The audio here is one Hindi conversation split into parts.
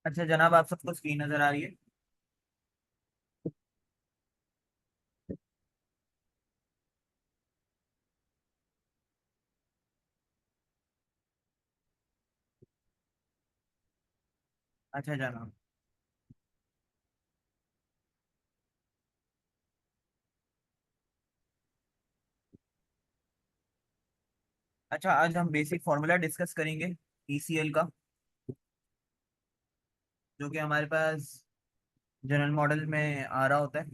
अच्छा जनाब, आप सबको स्क्रीन नजर आ रही है? अच्छा जनाब। अच्छा, आज हम बेसिक फार्मूला डिस्कस करेंगे ईसीएल का, जो कि हमारे पास जनरल मॉडल में आ रहा होता है।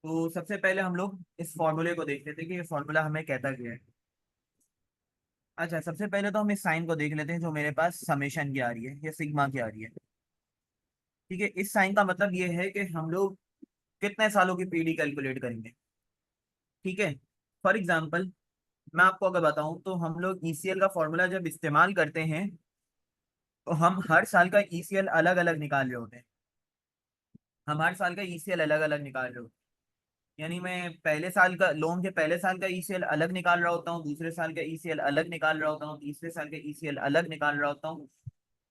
तो सबसे पहले हम लोग इस फार्मूले को देख लेते हैं कि ये फार्मूला हमें कहता क्या है। अच्छा, सबसे पहले तो हम इस साइन को देख लेते हैं जो मेरे पास समेशन की आ रही है या सिग्मा की आ रही है। ठीक है, इस साइन का मतलब ये है कि हम लोग कितने सालों की पीडी कैलकुलेट करेंगे। ठीक है, फॉर एग्जाम्पल मैं आपको अगर बताऊं तो हम लोग ईसीएल का फॉर्मूला जब इस्तेमाल करते हैं तो हम हर साल का ईसीएल अलग अलग निकाल रहे होते हैं। हम हर साल का ईसीएल अलग अलग निकाल रहे होते हैं। यानी मैं पहले साल का लोन के पहले साल का ईसीएल अलग निकाल रहा होता हूँ, दूसरे साल का ईसीएल अलग निकाल रहा होता हूँ, तीसरे साल का ईसीएल अलग निकाल रहा होता हूँ,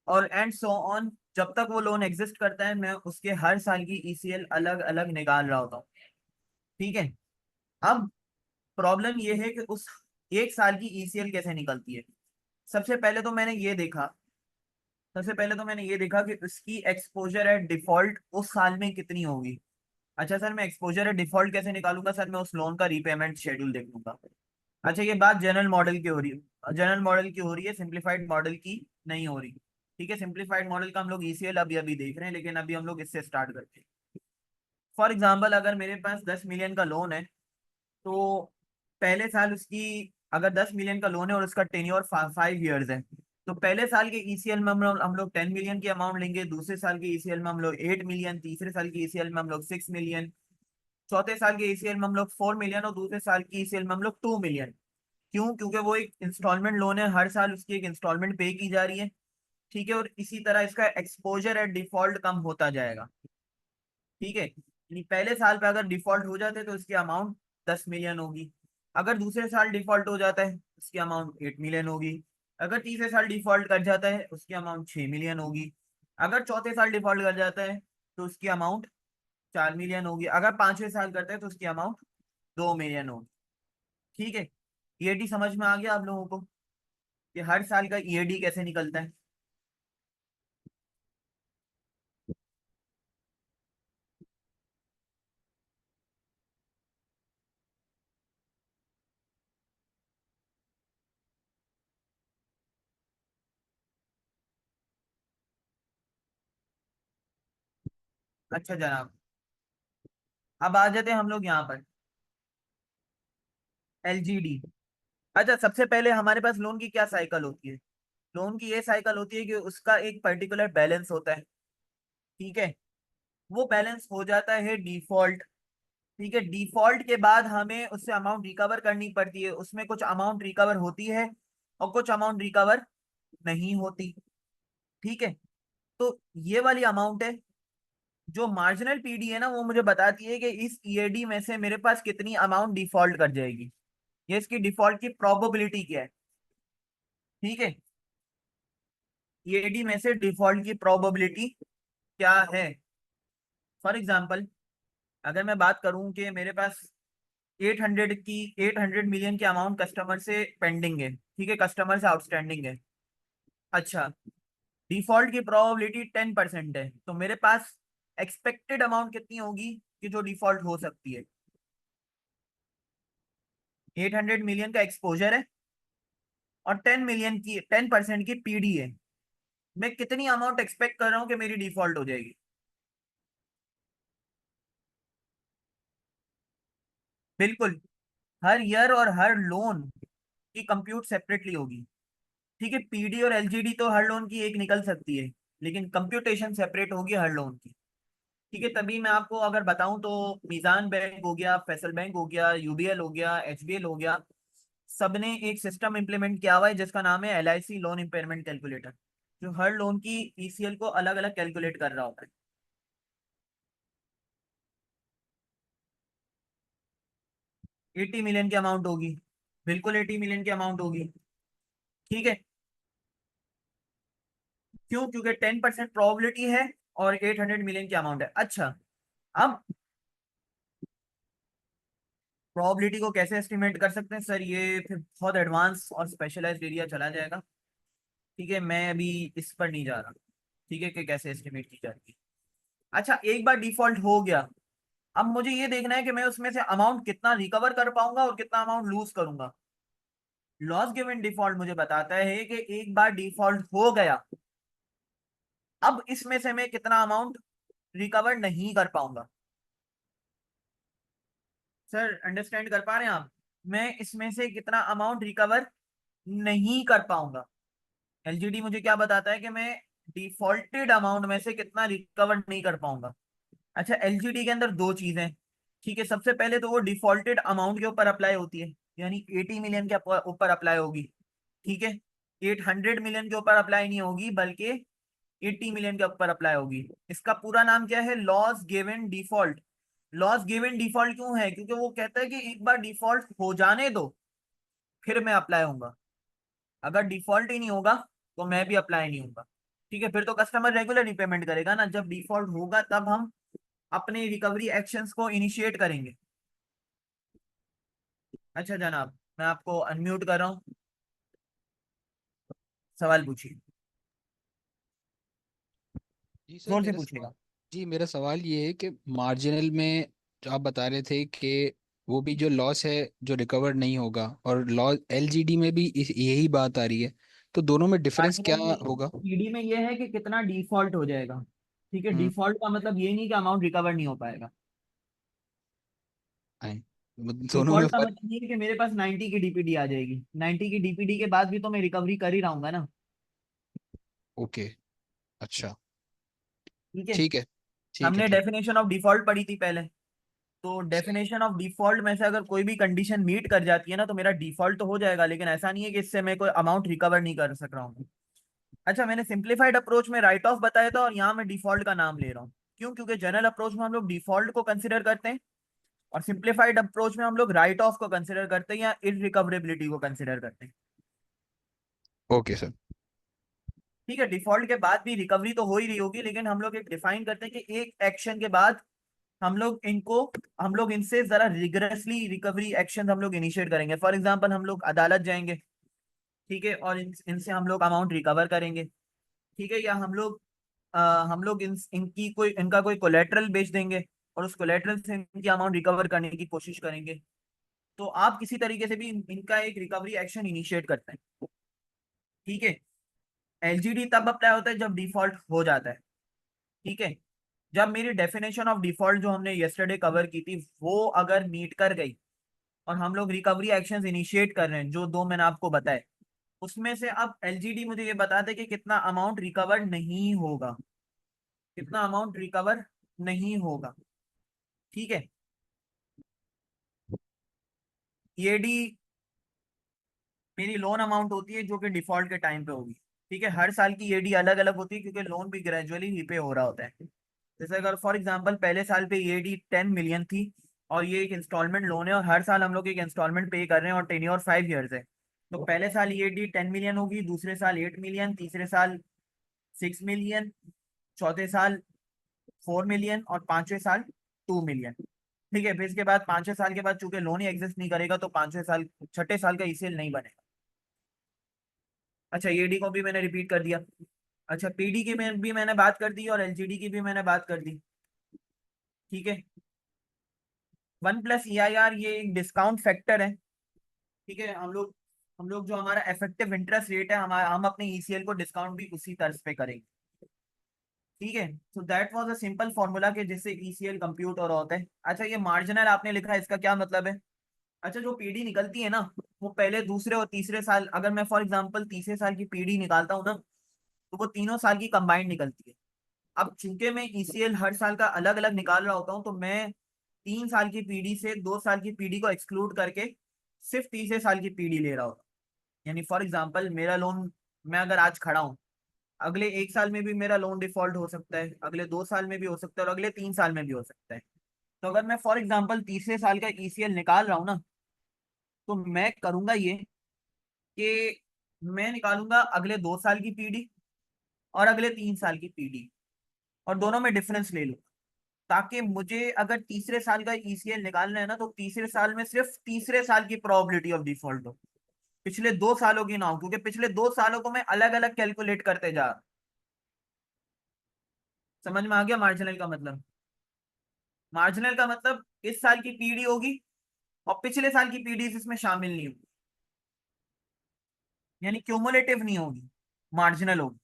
और एंड सो ऑन। जब तक वो लोन एग्जिस्ट करता है मैं उसके हर साल की ईसीएल अलग अलग निकाल रहा होता हूँ। ठीक है, अब प्रॉब्लम ये है कि उस एक साल की ईसीएल कैसे निकलती है। सबसे पहले तो मैंने ये देखा सबसे पहले तो मैंने ये देखा कि उसकी एक्सपोजर एट डिफॉल्ट उस साल में कितनी होगी। अच्छा सर, मैं एक्सपोजर एट डिफॉल्ट कैसे निकालूंगा? सर, मैं उस लोन का रीपेमेंट शेड्यूल देखूंगा। अच्छा, ये बात जनरल मॉडल की हो रही है, जनरल मॉडल की हो रही है, सिंप्लीफाइड मॉडल की नहीं हो रही। ठीक है, सिंप्लीफाइड मॉडल का हम लोग ईसीएल अभी अभी देख रहे हैं, लेकिन अभी हम लोग इससे स्टार्ट करते हैं। फॉर एग्जाम्पल, अगर मेरे पास 10 मिलियन का लोन है तो पहले साल उसकी, अगर 10 मिलियन का लोन है और उसका टेन्योर 5 ईयर्स है, तो पहले साल के ईसीएल में हम लोग 10 मिलियन की अमाउंट लेंगे, दूसरे साल के ईसीएल में हम लोग 8 मिलियन, तीसरे साल के ईसीएल में हम लोग 6 मिलियन, चौथे साल के ईसीएल में हम लोग 4 मिलियन, और दूसरे साल की ईसीएल में हम लोग 2 मिलियन। क्यों? क्योंकि वो एक इंस्टॉलमेंट लोन है, हर साल उसकी एक इंस्टॉलमेंट पे की जा रही है। ठीक है, और इसी तरह इसका एक्सपोजर एट डिफॉल्ट कम होता जाएगा। ठीक है, यानी पहले साल पे अगर डिफॉल्ट हो जाते हैं तो इसकी अमाउंट 10 मिलियन होगी। अगर दूसरे साल डिफॉल्ट हो जाता है उसकी अमाउंट 8 मिलियन होगी। अगर तीसरे साल डिफॉल्ट कर जाता है उसकी अमाउंट 6 मिलियन होगी। अगर चौथे साल डिफॉल्ट कर जाता है तो उसकी अमाउंट 4 मिलियन होगी। अगर पांचवें साल करता है तो उसकी अमाउंट 2 मिलियन होगी। ठीक है, ईएडी समझ में आ गया आप लोगों को कि हर साल का ईएडी कैसे निकलता है? अच्छा जनाब, अब आ जाते हैं हम लोग यहाँ पर एलजीडी। अच्छा, सबसे पहले हमारे पास लोन की क्या साइकिल होती है? लोन की ये साइकिल होती है कि उसका एक पर्टिकुलर बैलेंस होता है। ठीक है, वो बैलेंस हो जाता है डिफॉल्ट। ठीक है, डिफॉल्ट के बाद हमें उससे अमाउंट रिकवर करनी पड़ती है, उसमें कुछ अमाउंट रिकवर होती है और कुछ अमाउंट रिकवर नहीं होती। ठीक है, तो ये वाली अमाउंट है जो मार्जिनल पीडी है ना, वो मुझे बताती है कि इस ईएडी में से मेरे पास कितनी अमाउंट डिफॉल्ट कर जाएगी, ये इसकी डिफॉल्ट की प्रोबेबिलिटी क्या है। ठीक है, ईएडी में से डिफॉल्ट की प्रोबेबिलिटी क्या है। फॉर एग्जाम्पल, अगर मैं बात करूं कि मेरे पास 800 मिलियन की अमाउंट कस्टमर से पेंडिंग है, ठीक है, कस्टमर से आउटस्टैंडिंग है। अच्छा, डिफॉल्ट की प्रोबेबिलिटी 10% है, तो मेरे पास एक्सपेक्टेड अमाउंट कितनी होगी कि जो डिफॉल्ट हो सकती है? 800 मिलियन का एक्सपोजर है और 10% की पीडी है। मैं कितनी अमाउंट एक्सपेक्ट कर रहा हूँ कि मेरी डिफॉल्ट हो जाएगी? बिल्कुल। हर ईयर और हर लोन की कंप्यूट सेपरेटली होगी। ठीक है, पीडी और एलजीडी तो हर लोन की एक निकल सकती है, लेकिन कंप्यूटेशन सेपरेट होगी हर लोन की। ठीक है, तभी मैं आपको अगर बताऊं तो मीजान बैंक हो गया, फैसल बैंक हो गया, यूबीएल हो गया, एचबीएल हो गया, सबने एक सिस्टम इंप्लीमेंट किया हुआ है जिसका नाम है एलआईसी लोन इम्पेयरमेंट कैलकुलेटर, जो हर लोन की ईसीएल को अलग अलग कैलकुलेट कर रहा होता है। 80 मिलियन की अमाउंट होगी। बिल्कुल 80 मिलियन की अमाउंट होगी। ठीक है। क्यों? क्योंकि 10% प्रोबेबिलिटी है और 800 मिलियन की अमाउंट है। अच्छा, अब प्रोबेबिलिटी को कैसे एस्टिमेट कर सकते हैं सर? ये फिर बहुत एडवांस और स्पेशलाइज्ड एरिया चला जाएगा। ठीक है, मैं अभी इस पर नहीं जा रहा। ठीक है, कि कैसे एस्टिमेट की जाती है। अच्छा, एक बार डिफॉल्ट हो गया, अब मुझे ये देखना है कि मैं उसमें से अमाउंट कितना रिकवर कर पाऊंगा और कितना अमाउंट लूज करूंगा। लॉस गिवन डिफॉल्ट मुझे बताता है कि एक बार डिफॉल्ट हो गया, अब इसमें से मैं कितना अमाउंट रिकवर नहीं कर पाऊंगा। सर अंडरस्टैंड कर पा रहे हैं आप? मैं इसमें से कितना अमाउंट रिकवर नहीं कर पाऊंगा। एलजीडी मुझे क्या बताता है कि मैं डिफॉल्टेड अमाउंट में से कितना रिकवर नहीं कर पाऊंगा। अच्छा, एलजीडी के अंदर दो चीजें। ठीक है, सबसे पहले तो वो डिफॉल्टेड अमाउंट के ऊपर अप्लाई होती है, यानी 80 मिलियन के ऊपर अप्लाई होगी। ठीक है, 800 मिलियन के ऊपर अप्लाई नहीं होगी, बल्कि 80 मिलियन के ऊपर अप्लाई होगी। इसका पूरा नाम क्या है? Loss given default. Loss given default क्यों है? क्योंकि वो कहता है कि एक बार डिफॉल्ट हो जाने दो, फिर मैं अप्लाई होऊंगा। अगर डिफॉल्ट ही नहीं होगा तो मैं भी अप्लाई नहीं होऊंगा। ठीक है, फिर तो कस्टमर रेगुलर रिपेमेंट करेगा ना। जब डिफॉल्ट होगा तब हम अपने रिकवरी एक्शंस को इनिशिएट करेंगे। अच्छा जनाब, मैं आपको अनम्यूट कर रहा हूँ, सवाल पूछिए। जी सर, जोर से मेरा सवाल। पूछिएगा। जी, मेरा सवाल ये है कि मार्जिनल में जो आप बता रहे थे कि वो भी जो लॉस है जो रिकवर नहीं होगा, और लॉस एलजीडी में भी यही बात आ रही है, तो दोनों में डिफरेंस क्या मार्जिनल में, होगा? पीडी में ये है कि कितना डिफॉल्ट हो जाएगा। ठीक है, हम्म। डिफॉल्ट का मतलब ये नहीं कि अमाउंट रिकवर नहीं हो पाएगा। आए, दोनों में डिफॉल्ट का फर्क। मतलब ये है कि मेरे पास 90 की डीपीडी आ जाएगी। 90 की डीपीडी के बाद भी तो मैं रिकवरी कर ही रहूंगा ना। ओके। अच्छा। ठीक है। ठीक है। ठीक है। हमने ठीक। डेफिनेशन ऑफ डिफॉल्ट पढ़ी थी पहले। तो सही। डेफिनेशन ऑफ डिफॉल्ट में से अगर कोई भी कंडीशन मीट कर जाती है ना, तो मेरा डिफॉल्ट तो हो जाएगा, लेकिन ऐसा नहीं है कि इससे मैं कोई अमाउंट रिकवर नहीं कर सक रहा हूँ। अच्छा, मैंने सिंप्लीफाइड अप्रोच में राइट ऑफ बताया था और यहाँ मैं डिफॉल्ट का नाम ले रहा हूँ। क्यों? क्योंकि जनरल अप्रोच में हम लोग डिफॉल्ट को कंसिडर करते हैं और सिंप्लीफाइड अप्रोच में हम लोग राइट ऑफ को कंसिडर करते हैं या इरिकवरेबिलिटी को कंसिडर करते हैं। Okay sir. ठीक है, डिफॉल्ट के बाद भी रिकवरी तो हो ही रही होगी, लेकिन हम लोग एक डिफाइन करते हैं कि एक एक्शन के बाद हम लोग इनसे जरा रिगरसली रिकवरी एक्शन हम लोग इनिशिएट करेंगे। फॉर एग्जांपल, हम लोग अदालत जाएंगे। ठीक है, और इनसे हम लोग अमाउंट रिकवर करेंगे। ठीक है, या हम लोग इनका कोई कोलेटरल बेच देंगे और उस कोलेटरल से इनकी अमाउंट रिकवर करने की कोशिश करेंगे। तो आप किसी तरीके से भी इनका एक रिकवरी एक्शन इनिशिएट करते हैं। ठीक है, एलजीडी तब अप्लाई होता है जब डिफॉल्ट हो जाता है। ठीक है, जब मेरी डेफिनेशन ऑफ डिफॉल्ट जो हमने यस्टरडे कवर की थी वो अगर मीट कर गई और हम लोग रिकवरी एक्शंस इनिशिएट कर रहे हैं, जो दो मैंने आपको बताए, उसमें से अब एलजीडी मुझे ये बता दे कि कितना अमाउंट रिकवर नहीं होगा। कितना अमाउंट रिकवर नहीं होगा। ठीक है, ईएडी मेरी लोन अमाउंट होती है जो कि डिफॉल्ट के टाइम पे होगी। ठीक है, हर साल की ईएडी अलग अलग होती है क्योंकि लोन भी ग्रेजुअली रीपे हो रहा होता है। जैसे अगर फॉर एग्जांपल पहले साल पे ईएडी 10 मिलियन थी और ये एक इंस्टॉलमेंट लोन है और हर साल हम लोग एक इंस्टॉलमेंट पे कर रहे हैं और टेन्योर 5 ईयर्स है, तो पहले साल ईएडी 10 मिलियन होगी, दूसरे साल 8 मिलियन, तीसरे साल 6 मिलियन, चौथे साल 4 मिलियन और पांचवें साल 2 मिलियन। ठीक है, फिर इसके बाद 5वें साल के बाद चूंकि लोन ही एग्जिस्ट नहीं करेगा तो 5वें साल, छठे साल का ईसीएल नहीं बनेगा। अच्छा, ईडी को भी मैंने रिपीट कर दिया। अच्छा, पीडी की में भी मैंने बात कर दी और एलजीडी की भी मैंने बात कर दी। ठीक है, 1 प्लस EIR ये एक डिस्काउंट फैक्टर है ठीक है, हम लोग जो हमारा इफेक्टिव इंटरेस्ट रेट है, हम अपने ईसीएल को डिस्काउंट भी उसी तर्ज पे करेंगे। ठीक है, तो that was a simple formula के जिससे ईसीएल कंप्यूट और होता है। अच्छा, ये मार्जिनल आपने लिखा है, इसका क्या मतलब है? अच्छा, जो पीडी निकलती है ना, वो पहले, दूसरे और तीसरे साल, अगर मैं फॉर एग्जांपल तीसरे साल की पीडी निकालता हूँ ना, तो वो तीनों साल की कंबाइंड निकलती है। अब चूंकि मैं ईसीएल हर साल का अलग अलग निकाल रहा होता हूँ, तो मैं 3 साल की पीडी से 2 साल की पीडी को एक्सक्लूड करके सिर्फ तीसरे साल की पीडी ले रहा होता हूँ। यानी फॉर एग्जांपल मेरा लोन, मैं अगर आज खड़ा हूँ, अगले 1 साल में भी मेरा लोन डिफॉल्ट हो सकता है, अगले 2 साल में भी हो सकता है, और अगले 3 साल में भी हो सकता है। तो अगर मैं फॉर एग्जांपल तीसरे साल का ईसीएल निकाल रहा हूँ ना, तो मैं करूंगा ये कि मैं निकालूंगा अगले 2 साल की पीडी और अगले 3 साल की पीडी, और दोनों में डिफरेंस ले लूँ, ताकि मुझे अगर तीसरे साल का ईसीएल निकालना है ना, तो तीसरे साल में सिर्फ तीसरे साल की प्रोबेबिलिटी ऑफ डिफॉल्ट हो, पिछले 2 सालों की ना हो, क्योंकि पिछले 2 सालों को मैं अलग अलग कैलकुलेट करते जा रहा हूं। समझ में आ गया मार्जिनल का मतलब? मार्जिनल का मतलब इस साल की पीडी होगी और पिछले साल की पीडी इसमें शामिल नहीं होगी, यानी क्यूमुलेटिव नहीं होगी, मार्जिनल होगी।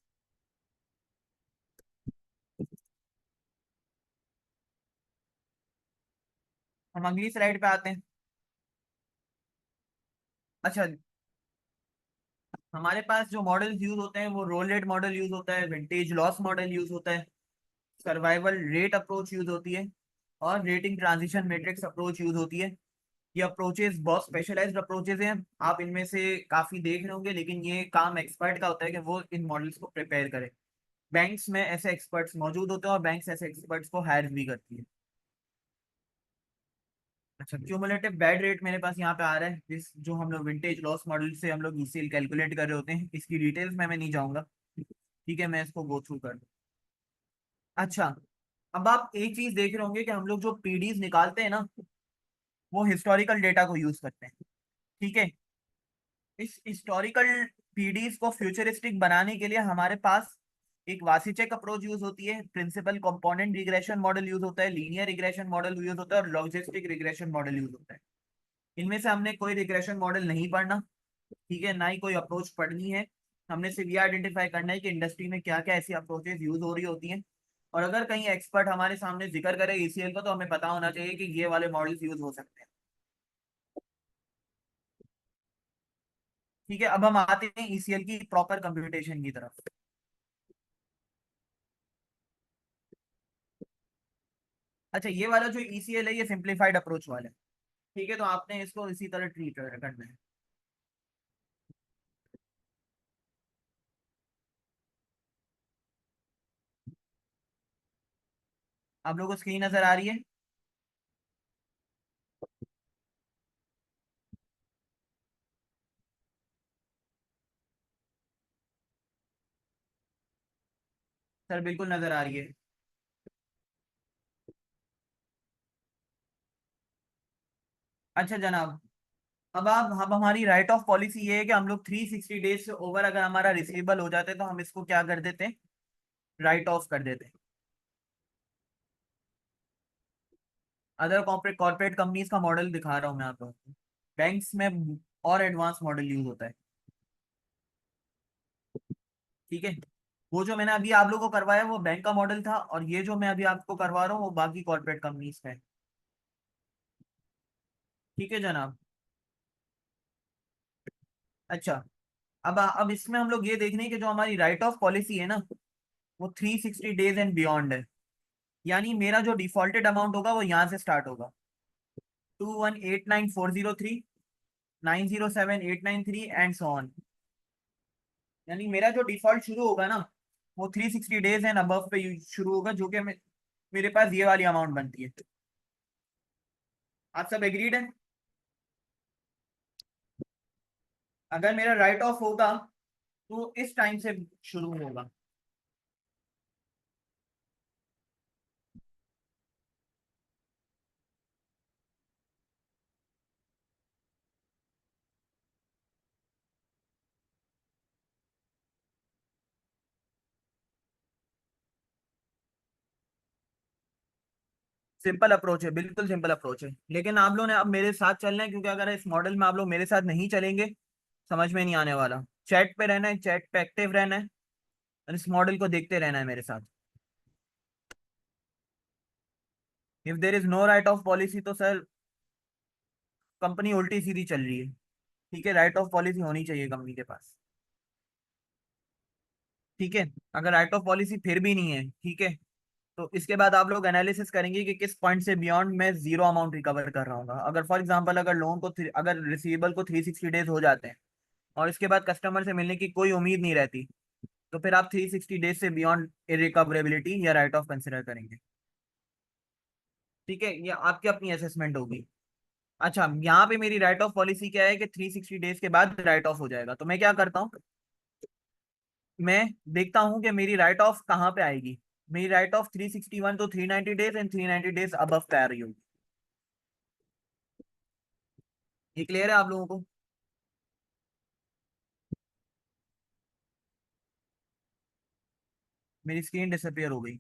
हम अगली स्लाइड पे आते हैं। अच्छा, हमारे पास जो मॉडल्स यूज होते हैं वो रोल रेट मॉडल यूज होता है, विंटेज लॉस मॉडल यूज होता है, सर्वाइवल रेट अप्रोच यूज होती है, और rating transition matrix approach use होती है। ये अप्रोचेस बहुत स्पेशलाइज्ड अप्रोचेस हैं, आप इनमें से काफी देख रहे होंगे, लेकिन ये काम एक्सपर्ट का होता है कि वो इन मॉडल्स को प्रिपेयर करे। बैंक्स में ऐसे एक्सपर्ट्स मौजूद होते हैं और बैंक्स ऐसे एक्सपर्ट्स को हायर भी करती है। अच्छा, क्यूमुलेटिव बैड रेट मेरे पास यहाँ पे आ रहा है, जिस जो हम लोग विंटेज लॉस मॉडल से हम लोग ईसीएल कैलकुलेट कर रहे होते हैं, इसकी डिटेल्स में मैं नहीं जाऊंगा। ठीक है, मैं इसको गो थ्रू कर दूं। अच्छा, अब आप एक चीज देख रहे होंगे कि हम लोग जो पीडीज निकालते हैं ना, वो हिस्टोरिकल डेटा को यूज करते हैं। ठीक है, इस हिस्टोरिकल पीडीज को फ्यूचरिस्टिक बनाने के लिए हमारे पास एक वासीचेक अप्रोच यूज होती है, principal component regression model use होता है, लीनियर रिग्रेशन मॉडल यूज होता है, और लॉजिस्टिक रिग्रेशन मॉडल यूज होता है। इनमें से हमने कोई रिग्रेशन मॉडल नहीं पढ़ना, ठीक है, ना ही कोई अप्रोच पढ़नी है। हमने सिर्फ ये आइडेंटिफाई करना है कि इंडस्ट्री में क्या क्या ऐसी अप्रोचेस यूज हो रही होती हैं, और अगर कहीं एक्सपर्ट हमारे सामने जिक्र करे ईसीएल का, तो हमें पता होना चाहिए कि ये वाले मॉडल्स यूज हो सकते हैं। ठीक है, अब हम आते हैं ईसीएल की प्रॉपर कंप्यूटेशन की तरफ। अच्छा, ये वाला जो ईसीएल है, ये सिंप्लीफाइड अप्रोच वाला है। ठीक है, तो आपने इसको इसी तरह ट्रीट करना है। आप लोगों को स्क्रीन नजर आ रही है? सर बिल्कुल नजर आ रही है। अच्छा जनाब, अब हमारी राइट ऑफ पॉलिसी ये है कि हम लोग 360 डेज से ओवर अगर हमारा रिसीवेबल हो जाते हैं, तो हम इसको क्या कर देते हैं, राइट ऑफ कर देते हैं। अदर कॉर्पोरेट कॉर्पोरेट कंपनीज का मॉडल दिखा रहा हूँ मैं आपको। बैंक्स में और एडवांस मॉडल यूज होता है। ठीक है, वो जो मैंने अभी आप लोगों को करवाया वो बैंक का मॉडल था, और ये जो मैं अभी आपको करवा रहा हूँ वो बाकी कॉर्पोरेट कंपनीज का है। ठीक है जनाब। अच्छा, अब इसमें हम लोग ये देख रहे हैं कि जो हमारी राइट ऑफ पॉलिसी है ना, वो 360 डेज एंड बियॉन्ड है। यानी मेरा जो डिफॉल्टेड अमाउंट होगा वो यहाँ से स्टार्ट होगा, 2189403, 907,893 एंड सो ऑन। यानी मेरा जो डिफॉल्ट शुरू होगा ना, वो 360 डेज एंड अबव पे शुरू होगा, जो कि मेरे पास ये वाली अमाउंट बनती है। आप सब एग्रीड है? अगर मेरा राइट ऑफ होगा तो इस टाइम से शुरू होगा। सिंपल अप्रोच है, बिल्कुल सिंपल अप्रोच है, लेकिन आप लोग ने अब मेरे साथ चलना है, क्योंकि अगर इस मॉडल में आप लोग मेरे साथ नहीं चलेंगे समझ में नहीं आने वाला। चैट पे रहना है, चैट पे एक्टिव रहना है, और इस मॉडल को देखते रहना है मेरे साथ। If there is no write off policy तो सर कंपनी उल्टी सीधी चल रही है। ठीक है, राइट ऑफ पॉलिसी होनी चाहिए कंपनी के पास। ठीक है, अगर राइट ऑफ पॉलिसी फिर भी नहीं है, ठीक है, तो इसके बाद आप लोग एनालिसिस करेंगे कि किस पॉइंट से बियॉन्ड मैं जीरो अमाउंट रिकवर कर रहा हूँ। अगर फॉर एग्जांपल अगर लोन को अगर रिसीवेबल को 360 डेज हो जाते हैं और इसके बाद कस्टमर से मिलने की कोई उम्मीद नहीं रहती, तो फिर आप 360 डेज से बियॉन्ड इरिकवरेबिलिटी या राइट ऑफ कंसिडर करेंगे। ठीक है, ये आपकी अपनी असेसमेंट होगी। अच्छा, यहाँ पे मेरी राइट ऑफ पॉलिसी क्या है कि 360 डेज के बाद राइट ऑफ हो जाएगा, तो मैं क्या करता हूँ, मैं देखता हूँ कि मेरी राइट ऑफ कहाँ पे आएगी। मेरी राइट ऑफ 361 तो 390 डेज एंड 390 डेज अबव पे आ रही होगी। ये क्लियर है आप लोगों को? मेरी स्क्रीन डिसअपियर हो गई।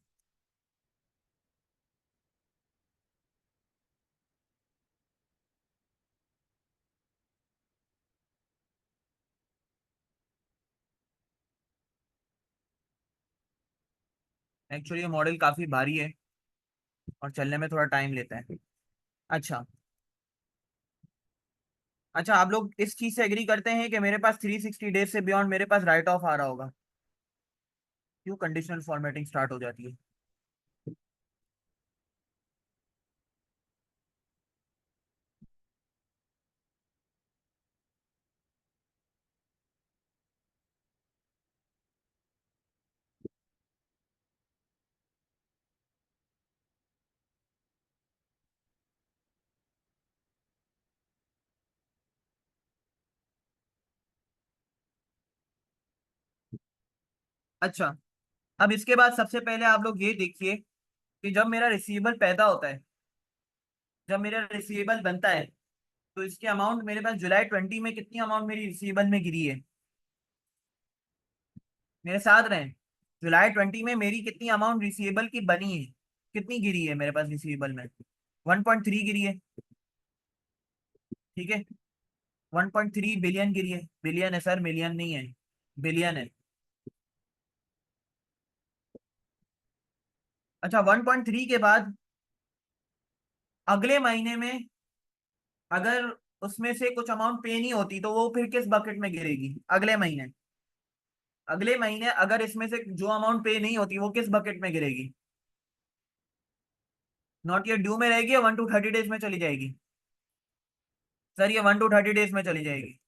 एक्चुअली ये मॉडल काफी भारी है और चलने में थोड़ा टाइम लेता है। अच्छा। अच्छा, आप लोग इस चीज से एग्री करते हैं कि मेरे पास 360 डेज से बियॉन्ड मेरे पास राइट ऑफ आ रहा होगा? क्यों कंडीशनल फॉर्मेटिंग स्टार्ट हो जाती है? अच्छा, अब इसके बाद सबसे पहले आप लोग ये देखिए कि जब मेरा रिसीवेबल पैदा होता है, जब मेरा रिसीवेबल बनता है, तो इसकी अमाउंट मेरे पास जुलाई 20 में कितनी अमाउंट मेरी रिसीवेबल में गिरी है? मेरे साथ रहें। जुलाई 20 में मेरी कितनी अमाउंट रिसीवेबल की बनी है, कितनी गिरी है मेरे पास रिसीवेबल में? 1.3 गिरी है। ठीक है, 1.3 बिलियन गिरी है। बिलियन है सर, मिलियन नहीं है, बिलियन है। अच्छा, 1.3 के बाद अगले महीने में अगर उसमें से कुछ अमाउंट पे नहीं होती तो वो फिर किस बकेट में गिरेगी अगले महीने? अगले महीने अगर इसमें से जो अमाउंट पे नहीं होती वो किस बकेट में गिरेगी? नॉट येट ड्यू में रहेगी या 1 to 30 डेज में चली जाएगी? सर ये 1 to 30 डेज में चली जाएगी।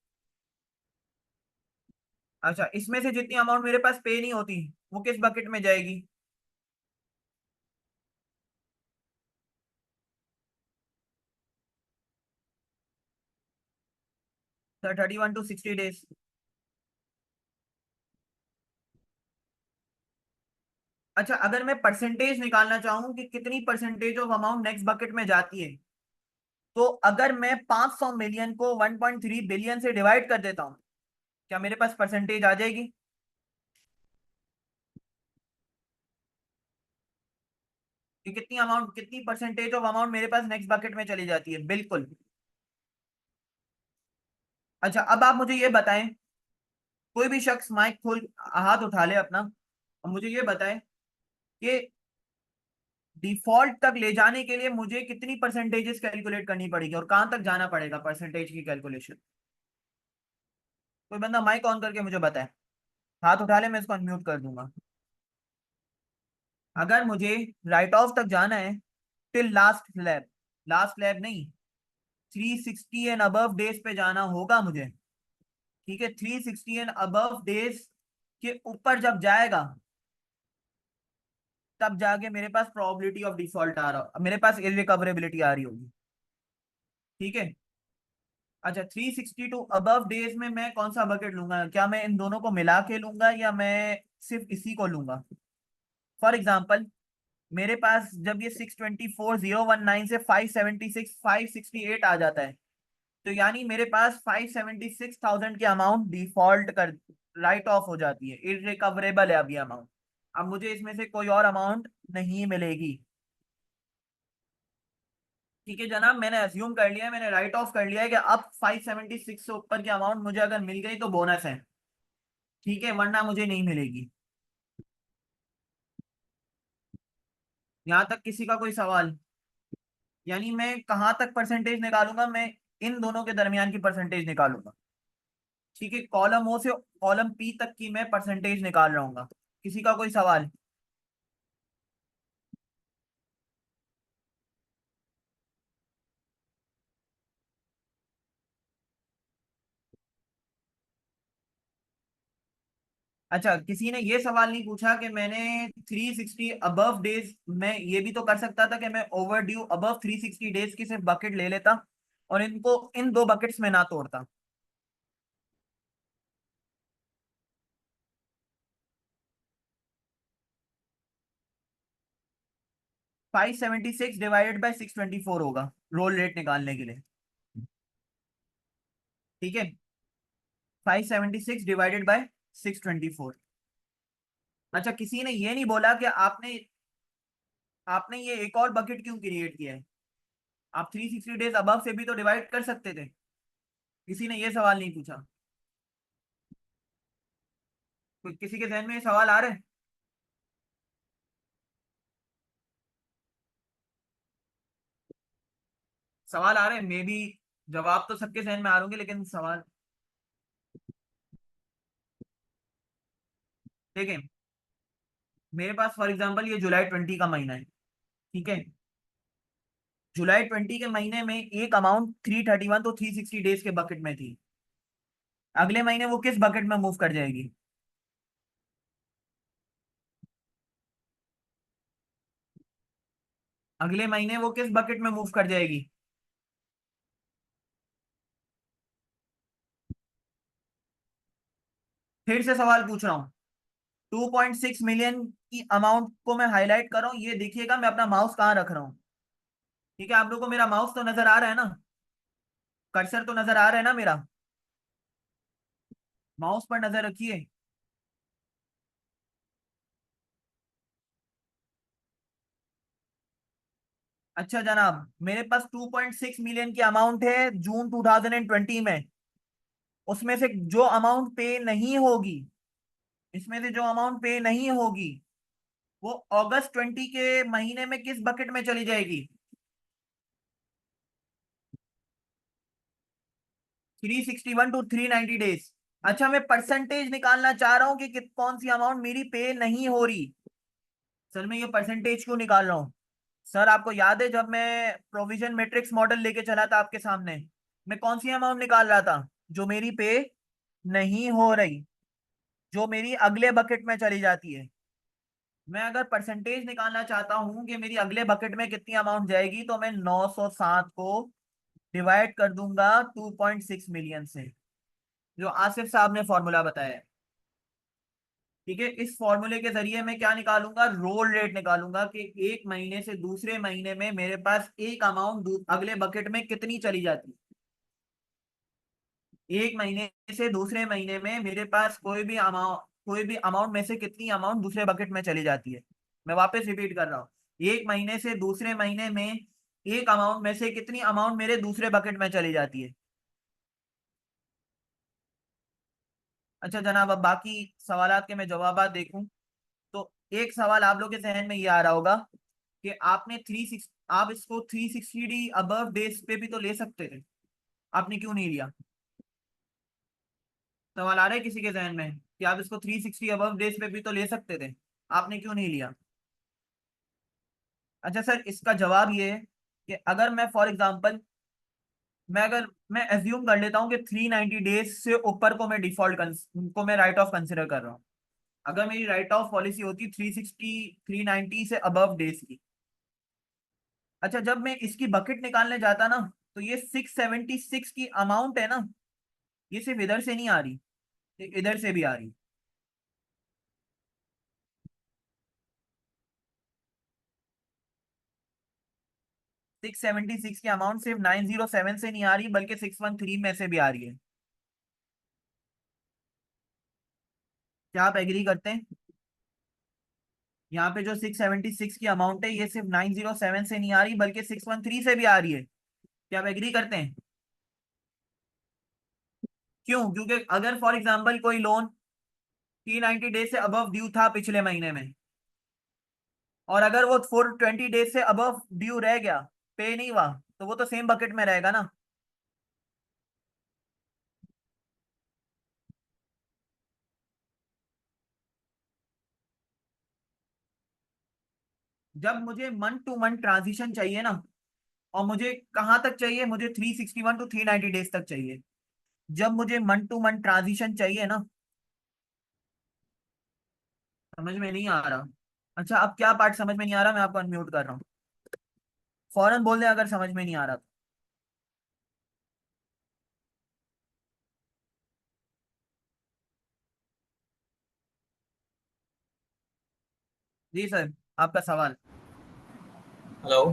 अच्छा, इसमें से जितनी अमाउंट मेरे पास पे नहीं होती वो किस बकेट में जाएगी? Sir 31 to 60 days. अच्छा, अगर मैं परसेंटेज निकालना चाहूँ कि कितनी percentage of amount next bucket में जाती है, तो अगर मैं 500 मिलियन को 1.3 बिलियन से डिवाइड कर देता हूँ, क्या मेरे पास परसेंटेज आ जाएगी कि कितनी अमाउंट, कितनी परसेंटेज ऑफ अमाउंट मेरे पास नेक्स्ट बकेट में चली जाती है? बिल्कुल। अच्छा, अब आप मुझे ये बताएं, कोई भी शख्स माइक खोल हाथ उठा ले अपना और मुझे ये बताएं कि डिफॉल्ट तक ले जाने के लिए मुझे कितनी परसेंटेजेस कैलकुलेट करनी पड़ेगी और कहां तक जाना पड़ेगा परसेंटेज की कैलकुलेशन? कोई बंदा माइक ऑन करके मुझे बताए, हाथ उठा ले, मैं इसको अनम्यूट कर दूंगा। अगर मुझे राइट ऑफ तक जाना है till last slab, last slab नहीं, 360 एंड अबव डेज पे जाना होगा मुझे। ठीक है, 360 एंड अबव डेज के ऊपर जब जाएगा तब जाके मेरे पास प्रोबेबिलिटी ऑफ डिफॉल्ट आ रहा, मेरे पास इरिकवरेबिलिटी आ रही होगी। ठीक है। अच्छा, 362 अबव डेज में मैं कौन सा बकेट लूंगा? क्या मैं इन दोनों को मिला के लूंगा या मैं सिर्फ इसी को लूंगा? फॉर एग्जाम्पल, मेरे पास जब ये 624,019 से 576,568 आ जाता है, तो यानी मेरे पास 576,000 की अमाउंट डिफॉल्ट कर राइट ऑफ हो जाती है, इरिकवरेबल है अभी अमाउंट। अब मुझे इसमें से कोई और अमाउंट नहीं मिलेगी। ठीक है जनाब, मैंने अज्यूम कर लिया है, मैंने राइट ऑफ कर लिया है कि अब 576 से ऊपर की अमाउंट मुझे अगर मिल गई तो बोनस है, ठीक है, वरना मुझे नहीं मिलेगी। यहाँ तक किसी का कोई सवाल? यानी मैं कहाँ तक परसेंटेज निकालूंगा? मैं इन दोनों के दरमियान की परसेंटेज निकालूंगा। ठीक है, कॉलम ओ से कॉलम पी तक की मैं परसेंटेज निकाल रहा हूँ। किसी का कोई सवाल? अच्छा, किसी ने ये सवाल नहीं पूछा कि मैंने 360 अबव डेज में ये भी तो कर सकता था कि मैं ओवर ड्यू अबव 360 डेज की सिर्फ बकेट ले लेता और इनको इन दो बकेट्स में ना तोड़ता। 576 डिवाइडेड बाय 624 होगा रोल रेट निकालने के लिए। ठीक है, 576 डिवाइडेड बाय 624। अच्छा, किसी ने ये नहीं बोला कि आपने आपने ये एक और बकेट क्यों क्रिएट किया है? आप 360 डेज अबव से भी तो डिवाइड कर सकते थे। किसी ने ये सवाल नहीं पूछा। किसी के जहन में ये सवाल आ रहे हैं? सवाल आ रहे हैं, मे बी जवाब तो सबके जहन में आ रहे होंगे, लेकिन सवाल। देखें, मेरे पास फॉर एग्जांपल ये जुलाई 20 का महीना है। ठीक है, जुलाई 20 के महीने में एक अमाउंट 331 तो 360 डेज के बकेट में थी। अगले महीने वो किस बकेट में मूव कर जाएगी? अगले महीने वो किस बकेट में मूव कर जाएगी? फिर से सवाल पूछ रहा हूँ। 2.6 मिलियन की अमाउंट को मैं हाईलाइट कर रहा हूँ, ये देखिएगा मैं अपना माउस कहाँ रख रहा हूँ। ठीक है, आप लोगों को मेरा माउस तो नजर आ रहा है ना? कर्सर तो नजर आ रहा है ना मेरा? माउस पर नजर रखिए। अच्छा जनाब, मेरे पास 2.6 मिलियन की अमाउंट है जून 2020 में। उसमें से जो अमाउंट पे नहीं होगी, इसमें से जो अमाउंट पे नहीं होगी वो अगस्त 20 के महीने में किस बकेट में चली जाएगी? 361 to 390 डेज। अच्छा, मैं परसेंटेज निकालना चाह रहा हूँ कि कौन सी अमाउंट मेरी पे नहीं हो रही। सर मैं ये परसेंटेज क्यों निकाल रहा हूँ? सर आपको याद है जब मैं प्रोविजन मैट्रिक्स मॉडल लेके चला था आपके सामने, मैं कौन सी अमाउंट निकाल रहा था? जो मेरी पे नहीं हो रही, जो मेरी अगले बकेट में चली जाती है। मैं अगर परसेंटेज निकालना चाहता हूं कि मेरी अगले बकेट में कितनी अमाउंट जाएगी, तो मैं 907 को डिवाइड कर दूंगा 2.6 मिलियन से, जो आसिफ साहब ने फॉर्मूला बताया है। ठीक है, इस फॉर्मूले के जरिए मैं क्या निकालूंगा? रोल रेट निकालूंगा कि एक महीने से दूसरे महीने में मेरे पास एक अमाउंट अगले बकेट में कितनी चली जाती है। एक महीने से दूसरे महीने में मेरे पास कोई भी अमाउंट में से कितनी अमाउंट दूसरे बकेट में चली जाती है। मैं वापस रिपीट कर रहा हूँ, एक महीने से दूसरे महीने में एक अमाउंट में से कितनी अमाउंट मेरे दूसरे बकेट में चली जाती है। अच्छा जनाब, अब बाकी सवालात के मैं जवाब देखूं तो एक सवाल आप लोग के जहन में ये आ रहा होगा कि आप इसको 360 अबव डेज पे भी तो ले सकते थे, आपने क्यों नहीं लिया? सवाल आ रहा है किसी के जहन में कि आप इसको 360 अबव डेज पे भी तो ले सकते थे, आपने क्यों नहीं लिया? अच्छा सर, इसका जवाब ये है कि अगर मैं फॉर एग्जांपल मैं एज्यूम कर लेता हूँ कि 390 डेज से ऊपर को मैं को मैं राइट ऑफ कंसिडर कर रहा हूँ। अगर मेरी राइट ऑफ पॉलिसी होती 390 से अबव डेज की। अच्छा, जब मैं इसकी बकेट निकालने जाता ना, तो ये 676 की अमाउंट है ना, ये सिर्फ इधर से नहीं आ रही, ये इधर से भी आ रही। 676 की अमाउंट सिर्फ 907 से नहीं आ रही, बल्कि 613 में से भी आ रही है। क्या आप एग्री करते हैं? यहाँ पे जो 676 की अमाउंट है ये सिर्फ 907 से नहीं आ रही बल्कि 613 से भी आ रही है। क्या आप एग्री करते हैं? क्यों? क्योंकि अगर फॉर एग्जांपल कोई लोन 390 डेज से अबव ड्यू था पिछले महीने में, और अगर वो 420 डेज से अबव ड्यू रह गया, पे नहीं हुआ, तो वो तो सेम बकेट में रहेगा ना। जब मुझे मंथ टू मंथ ट्रांजिशन चाहिए ना, और मुझे कहाँ तक चाहिए, मुझे 361 टू 390 डेज तक चाहिए। जब मुझे मंथ टू मंथ ट्रांजिशन चाहिए ना, समझ में नहीं आ रहा? अच्छा, अब क्या पार्ट समझ में नहीं आ रहा, मैं आपको अनम्यूट कर रहा हूँ। फौरन बोल दें अगर समझ में नहीं आ रहा तो। जी सर, आपका सवाल। हेलो।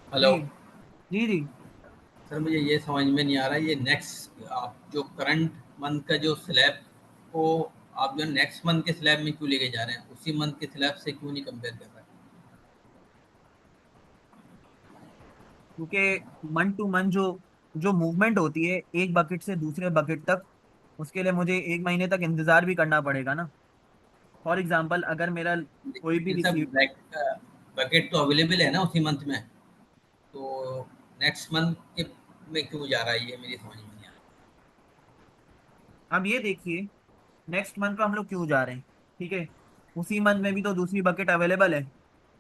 जी हेलो। जी जी। सर मुझे ये समझ में नहीं आ रहा, ये नेक्स्ट आप जो करंट मंथ का जो स्लैब को आप जो नेक्स्ट मंथ के स्लैब में क्यों लेके जा रहे हैं, उसी मंथ के स्लैब से क्यों नहीं कंपेयर कर रहे हैं? क्योंकि मंथ टू मंथ जो जो मूवमेंट होती है एक बकेट से दूसरे बकेट तक, उसके लिए मुझे एक महीने तक इंतजार भी करना पड़ेगा ना। फॉर एग्जाम्पल अगर मेरा कोई भी लेकिन सर रिसीव। बकेट तो अवेलेबल है ना उसी मंथ में, तो नेक्स्ट मंथ के में क्यों जा रहा है, ये मेरी समझ में नहीं आ अब ये देखिए, नेक्स्ट मंथ पे हम लोग क्यों जा रहे हैं? ठीक है, उसी मंथ में भी तो दूसरी बकेट अवेलेबल है,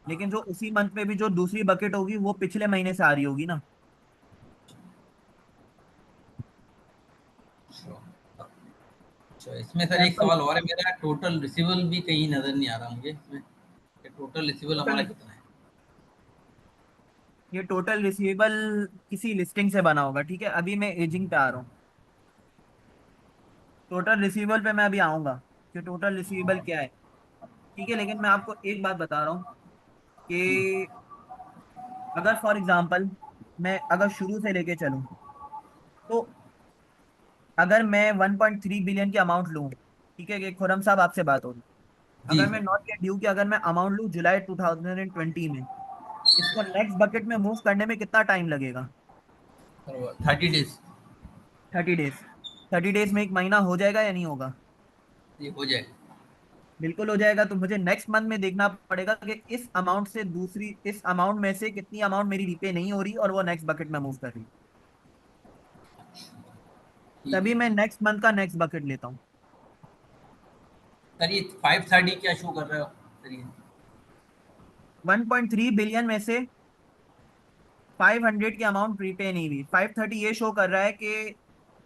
लेकिन जो उसी मंथ में भी जो दूसरी बकेट होगी वो पिछले महीने से आ रही होगी ना। रहा। अच्छा, इसमें सर एक एग्जाम्पल, सवाल और है मेरा, टोटल रिसीवल भी कहीं नजर नहीं आ रहा मुझे इसमें, कि टोटल रिसीवल हमारा टोटल, कितना है। ये टोटल रिसीवेबल किसी लिस्टिंग से बना होगा। ठीक है, अभी मैं एजिंग पे आ रहा हूँ। टोटल रिसीवेबल पे मैं अभी आऊंगा कि टोटल रिसीवेबल क्या है। ठीक है, लेकिन मैं आपको एक बात बता रहा हूँ जी कि अगर फॉर एग्जांपल मैं अगर शुरू से लेके चलूं, तो अगर मैं 1.3 बिलियन की अमाउंट लूं, ठीक है, कि खुरम साहब आपसे बात होगी, जी अगर मैं सर। नॉट के ड्यू की अगर मैं अमाउंट लूं जुलाई 2020 में, इसको नेक्स्ट बकेट में मूव करने में कितना टाइम लगेगा? 30 डेज। 30 डेज। 30 डेज में एक महीना हो जाएगा या नहीं होगा? ये हो जाएगा। बिल्कुल हो जाएगा। तो मुझे नेक्स्ट मंथ में देखना पड़ेगा कि इस अमाउंट से दूसरी, इस अमाउंट में से कितनी अमाउंट मेरी रीपे नहीं हो रही और वो नेक्स्ट बकेट में मूव कर रही है। ठीक तभी है मैं नेक्स्ट मंथ का नेक्स्ट बकेट लेता हूँ। सर, ये 530 क्या शो कर रहा है सर ये? 1.3 बिलियन में से 500 की अमाउंट रीपे नहीं हुई। 530 ये शो कर रहा है कि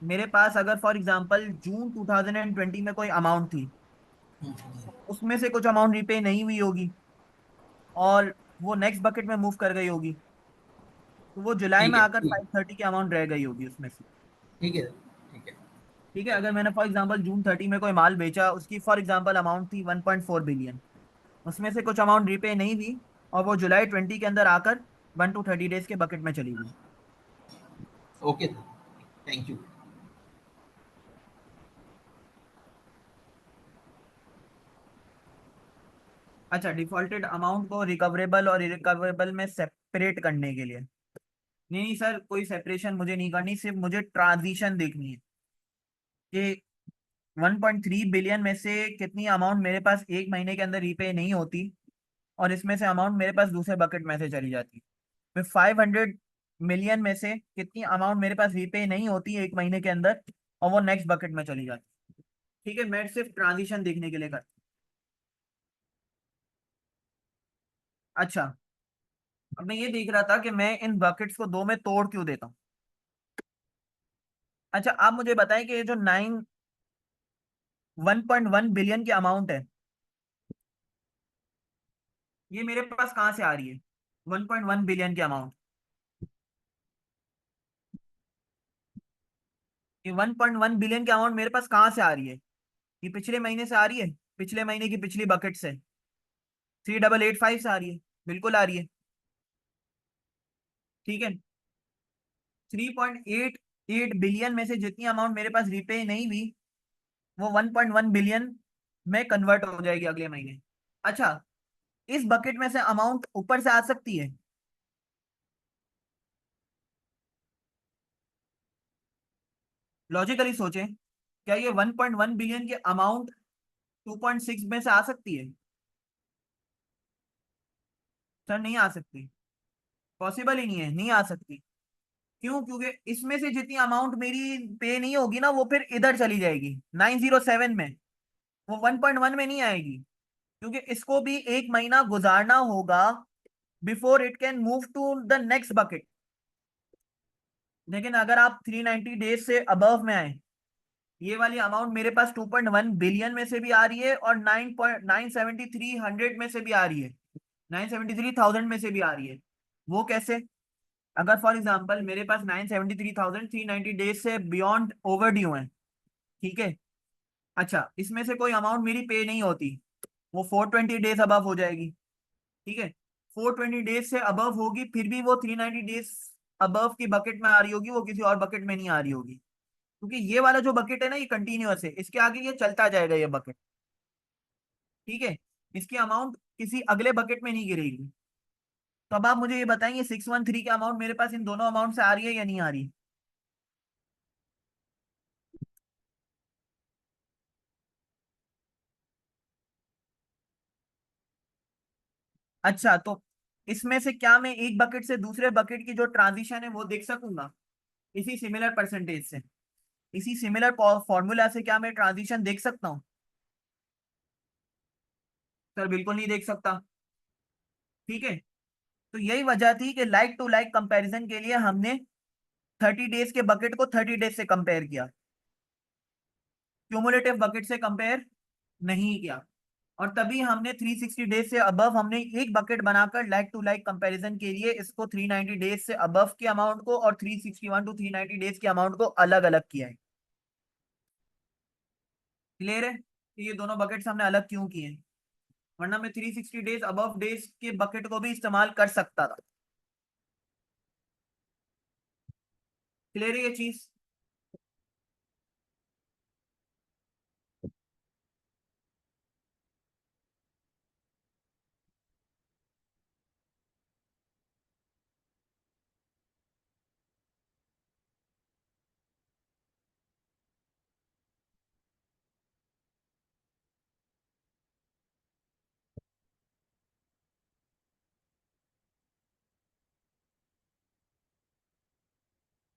मेरे पास अगर फॉर एग्जांपल जून 2020 में कोई अमाउंट थी, उसमें से कुछ अमाउंट रीपे नहीं हुई होगी और वो नेक्स्ट बकेट में मूव कर गई होगी, तो वो जुलाई ठीक में है। आकर 530 की अमाउंट रह गई होगी उसमें से। ठीक है। ठीक है। ठीक है, अगर मैंने फॉर एग्जांपल जून 30 में कोई माल बेचा, उसकी फॉर एग्जांपल अमाउंट थी 1.4 बिलियन, उसमें से कुछ अमाउंट रीपे नहीं हुई और वो जुलाई 20 के अंदर आकर 1 to 30 डेज के बकेट में चली गई। Okay sir, thank you. अच्छा, डिफॉल्टेड अमाउंट को रिकवरेबल और इरिकवरेबल में सेपरेट करने के लिए, नहीं नहीं सर, कोई सेपरेशन मुझे नहीं करनी, सिर्फ मुझे ट्रांजिशन देखनी है कि 1.3 बिलियन में से कितनी अमाउंट मेरे पास एक महीने के अंदर रीपे नहीं होती और इसमें से अमाउंट मेरे पास दूसरे बकेट में से चली जाती है। फिर 500 मिलियन में से कितनी अमाउंट मेरे पास रीपे नहीं होती एक महीने के अंदर और वो नेक्स्ट बकेट में चली जाती है। ठीक है, मैं सिर्फ ट्रांजिशन देखने के लिए करता हूं। अच्छा, अब मैं ये देख रहा था कि मैं इन बकेट्स को दो में तोड़ क्यों देता हूँ। अच्छा, आप मुझे बताएं कि ये जो 1.1 बिलियन की अमाउंट है, ये मेरे पास कहाँ से आ रही है? 1.1 बिलियन की अमाउंट, ये 1.1 बिलियन की अमाउंट मेरे पास कहाँ से आ रही है? ये पिछले महीने से आ रही है, पिछले महीने की पिछली बकेट से 3885 से आ रही है। बिल्कुल आ रही है। ठीक है, 3.88 बिलियन में से जितनी अमाउंट मेरे पास रीपे नहीं हुई, वो 1.1 बिलियन में कन्वर्ट हो जाएगी अगले महीने। अच्छा, इस बकेट में से अमाउंट ऊपर से आ सकती है? लॉजिकली सोचें, क्या ये 1.1 बिलियन की अमाउंट 2.6 में से आ सकती है? सर नहीं आ सकती, पॉसिबल ही नहीं है, नहीं आ सकती। क्यों? क्योंकि इसमें से जितनी अमाउंट मेरी पे नहीं होगी ना, वो फिर इधर चली जाएगी 907 में, वो 1.1 में नहीं आएगी, क्योंकि इसको भी एक महीना गुजारना होगा before it can move to the next bucket. लेकिन अगर आप 390 डेज से अबव में आए, ये वाली अमाउंट मेरे पास 2.1 बिलियन में से भी आ रही है और 9.973 में से भी आ रही है, 973,000 में से भी आ रही है। वो कैसे? अगर फॉर एग्जांपल मेरे पास 973,390 डेज से बियॉन्ड ओवर ड्यू है, ठीक है। अच्छा, इसमें से कोई अमाउंट मेरी पे नहीं होती, वो 420 डेज अबव हो जाएगी, ठीक है। 420 डेज से अबव होगी, फिर भी वो 390 डेज अबव की बकेट में आ रही होगी, वो किसी और बकेट में नहीं आ रही होगी, क्योंकि ये वाला जो बकेट है ना, ये कंटिन्यूअस है, इसके आगे ये चलता जाएगा ये बकेट, ठीक है। इसकी अमाउंट किसी अगले बकेट में नहीं गिरेगी। तो अब आप मुझे ये बताएंगे 613 की अमाउंट मेरे पास इन दोनों अमाउंट से आ रही है या नहीं आ रही? अच्छा, तो इसमें से क्या मैं एक बकेट से दूसरे बकेट की जो ट्रांजिशन है वो देख सकूंगा इसी सिमिलर परसेंटेज से, इसी सिमिलर फॉर्मूला से क्या मैं ट्रांजिशन देख सकता हूँ? सर बिल्कुल नहीं देख सकता, ठीक है। तो यही वजह थी कि लाइक टू लाइक कंपैरिजन के लिए हमने 30 डेज के बकेट को 30 डेज से कंपेयर किया, क्यूमुलेटिव बकेट से कंपेयर नहीं किया। और तभी हमने 360 डेज से अबव हमने एक बकेट बनाकर लाइक टू लाइक कंपैरिजन के लिए इसको 390 डेज से अबव के अमाउंट को और 361 टू 390 डेज के अमाउंट को अलग अलग किया है। क्लियर है कि ये दोनों बकेट्स हमने अलग क्यों किए हैं? वरना मैं 360 डेज अबव डेज के बकेट को भी इस्तेमाल कर सकता था। क्लियर है ये चीज?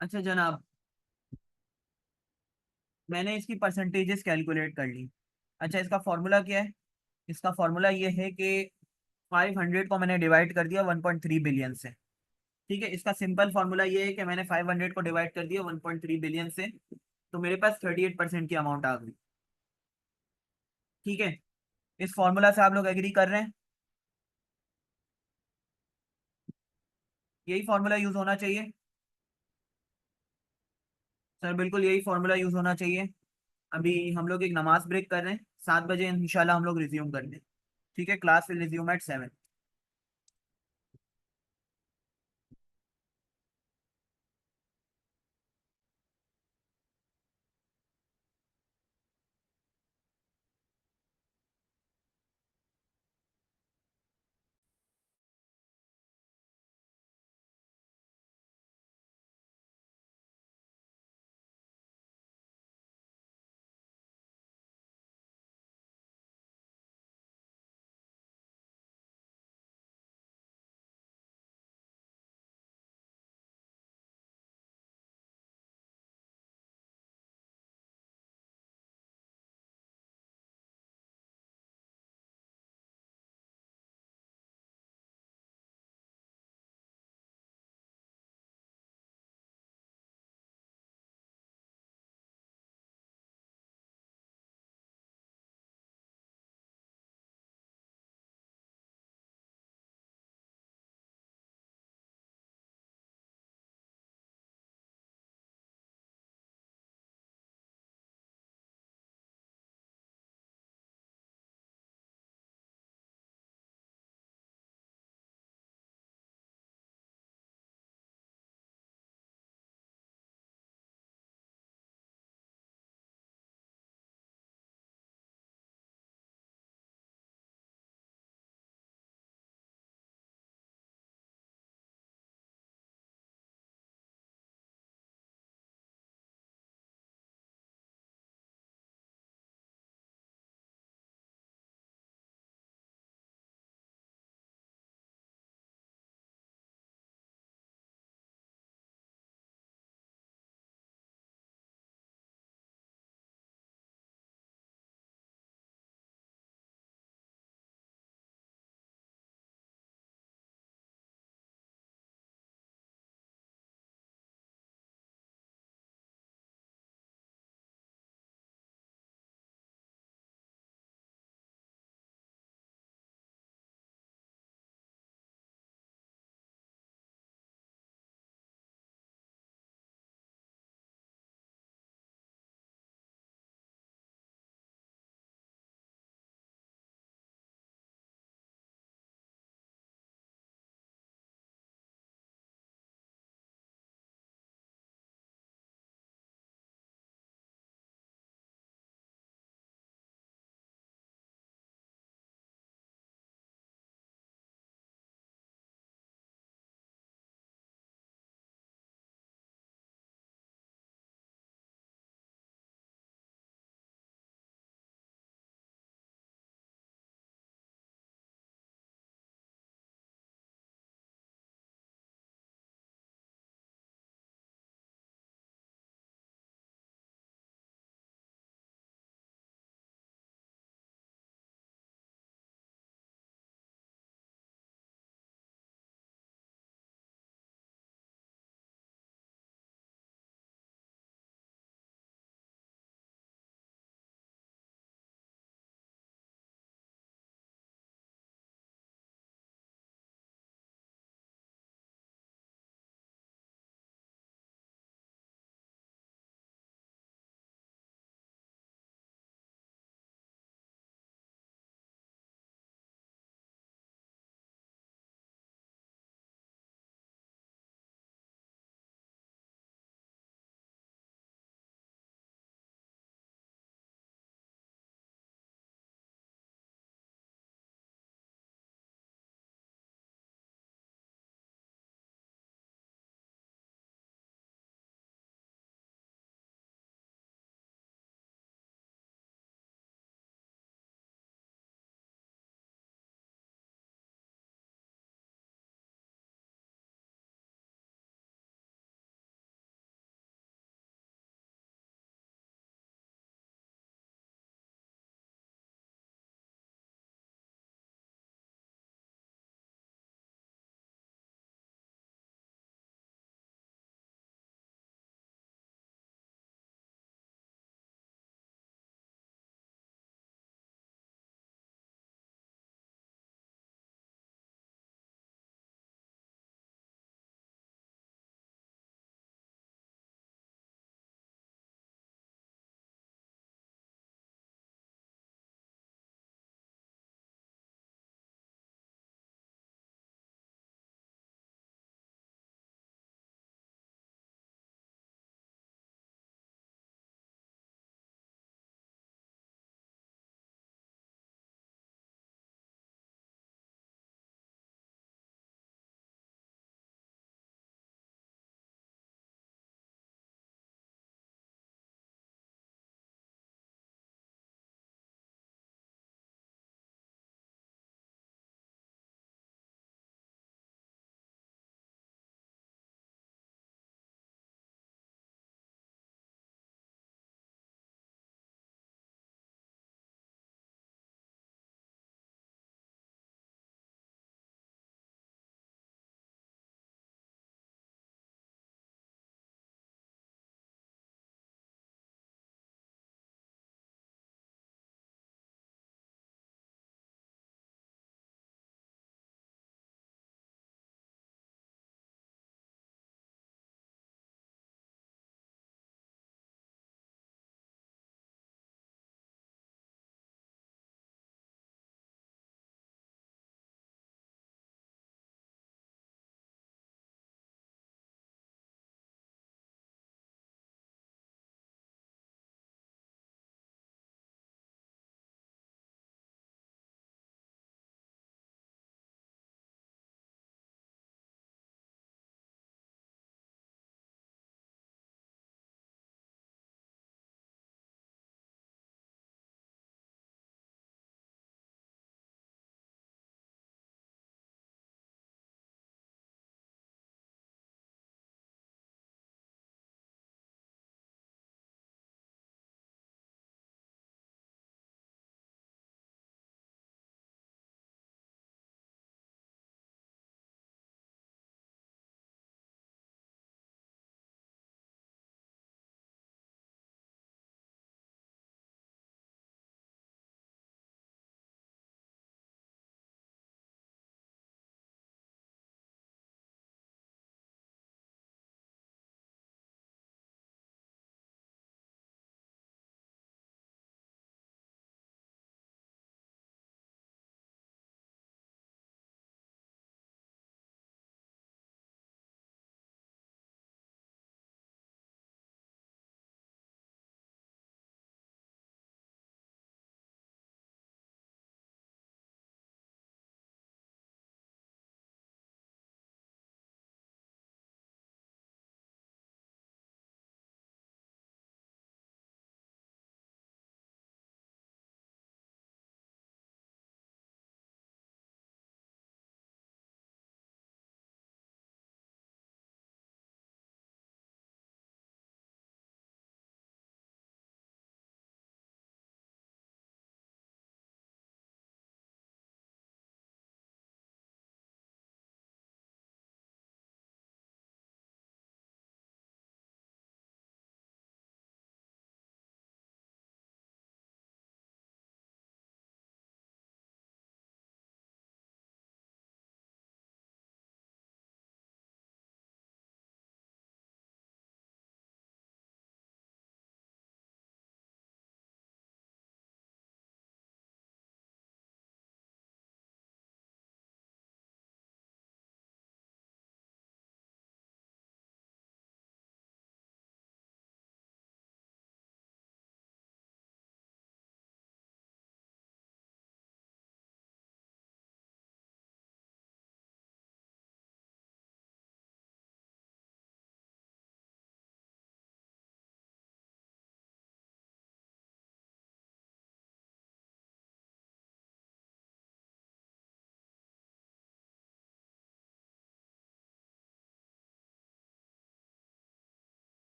अच्छा जनाब, मैंने इसकी परसेंटेजेस कैलकुलेट कर ली। अच्छा, इसका फॉर्मूला क्या है? इसका फॉर्मूला ये है कि 500 को मैंने डिवाइड कर दिया 1.3 बिलियन से, ठीक है। इसका सिंपल फॉर्मूला ये है कि मैंने 500 को डिवाइड कर दिया 1.3 बिलियन से, तो मेरे पास 38% की अमाउंट आ गई, ठीक है। इस फॉर्मूला से आप लोग एग्री कर रहे हैं? यही फॉर्मूला यूज होना चाहिए? सर बिल्कुल यही फॉर्मूला यूज होना चाहिए। अभी हम लोग एक नमाज ब्रेक कर रहे हैं, 7 बजे इंशाल्लाह हम लोग रिज्यूम कर लें, ठीक है। Class will resume at 7।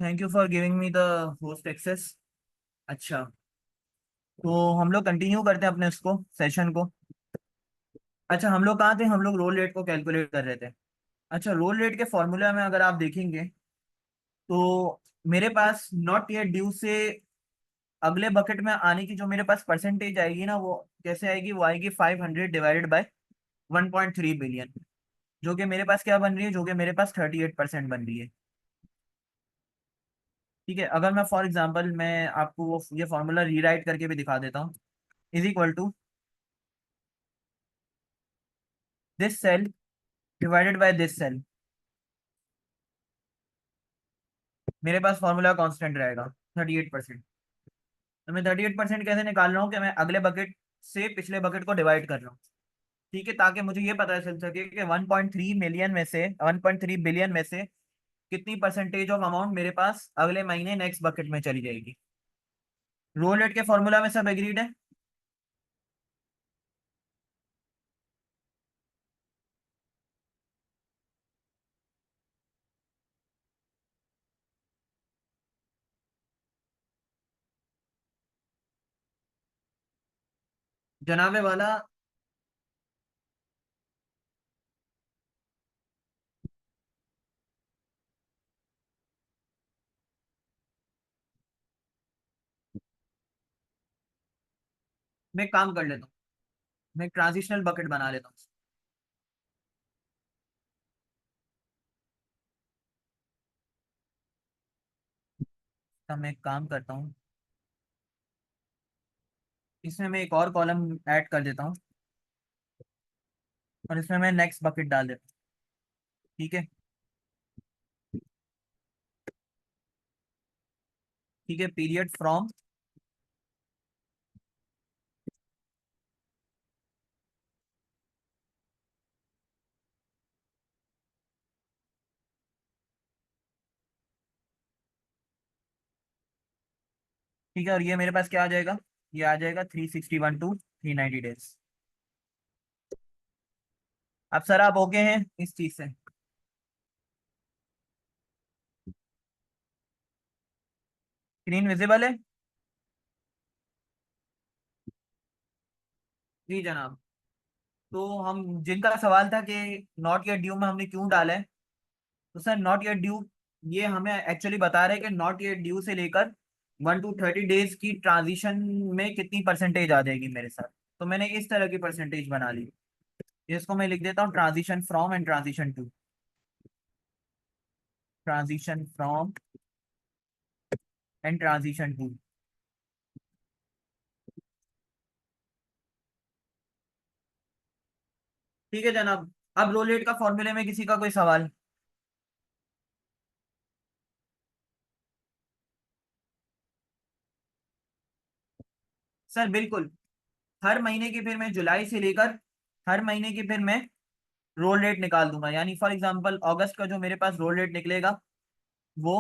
Thank you for giving me the host access. अच्छा, तो हम लोग कंटिन्यू करते हैं अपने उसको सेशन को। अच्छा, हम लोग कहाँ थे? हम लोग रोल रेट को कैलकुलेट कर रहे थे। अच्छा, रोल रेट के फॉर्मूला में अगर आप देखेंगे तो मेरे पास नॉट येट ड्यू से अगले बकेट में आने की जो मेरे पास परसेंटेज आएगी ना, वो कैसे आएगी? वो आएगी 500 डिवाइडेड बाय 1.3 बिलियन, जो कि मेरे पास क्या बन रही है? जो कि मेरे पास 38% बन रही है। ठीक है, अगर मैं फॉर एग्जांपल मैं आपको वो ये फॉर्मूला रीराइट करके भी दिखा देता हूँ। Is equal to this cell divided by this cell. मेरे पास फॉर्मूला कांस्टेंट रहेगा 38%। तो मैं 38% कैसे निकाल रहा हूँ कि मैं अगले बकेट से पिछले बकेट को डिवाइड कर रहा हूँ। ठीक है, ताकि मुझे ये पता चल सके कि 1.3 मिलियन में से 1.3 बिलियन में से कितनी परसेंटेज ऑफ अमाउंट मेरे पास अगले महीने नेक्स्ट बकेट में चली जाएगी। रोल रेट के फॉर्मूला में सब एग्रीड है? जनाबे वाला, मैं एक काम कर लेता हूँ, मैं एक ट्रांजिशनल बकेट बना लेता हूँ। तब मैं एक काम करता हूँ, इसमें मैं एक और कॉलम ऐड कर देता हूँ और इसमें मैं नेक्स्ट बकेट डाल देता हूँ। ठीक है, ठीक है, पीरियड फ्रॉम, ठीक है, और ये मेरे पास क्या आ जाएगा? ये आ जाएगा 361 टू 390 डेज। अब सर आप ओके हैं इस चीज से? स्क्रीन विजिबल है? जी जनाब। तो हम जिनका सवाल था कि नॉट येट ड्यू में हमने क्यों डाला है, तो सर नॉट येट ड्यू ये हमें एक्चुअली बता रहे हैं कि नॉट येट ड्यू से लेकर 1 to 30 डेज की ट्रांजिशन में कितनी परसेंटेज आ जाएगी मेरे साथ। तो मैंने इस तरह की परसेंटेज बना ली। इसको मैं लिख देता हूँ transition from and transition to. Transition from and transition to. ठीक है जनाब। अब रोल रेट का फॉर्मूले में किसी का कोई सवाल? सर बिल्कुल, हर महीने की फिर मैं जुलाई से लेकर हर महीने की फिर मैं रोल रेट निकाल दूंगा। यानी फॉर एग्जांपल अगस्त का जो मेरे पास रोल रेट निकलेगा वो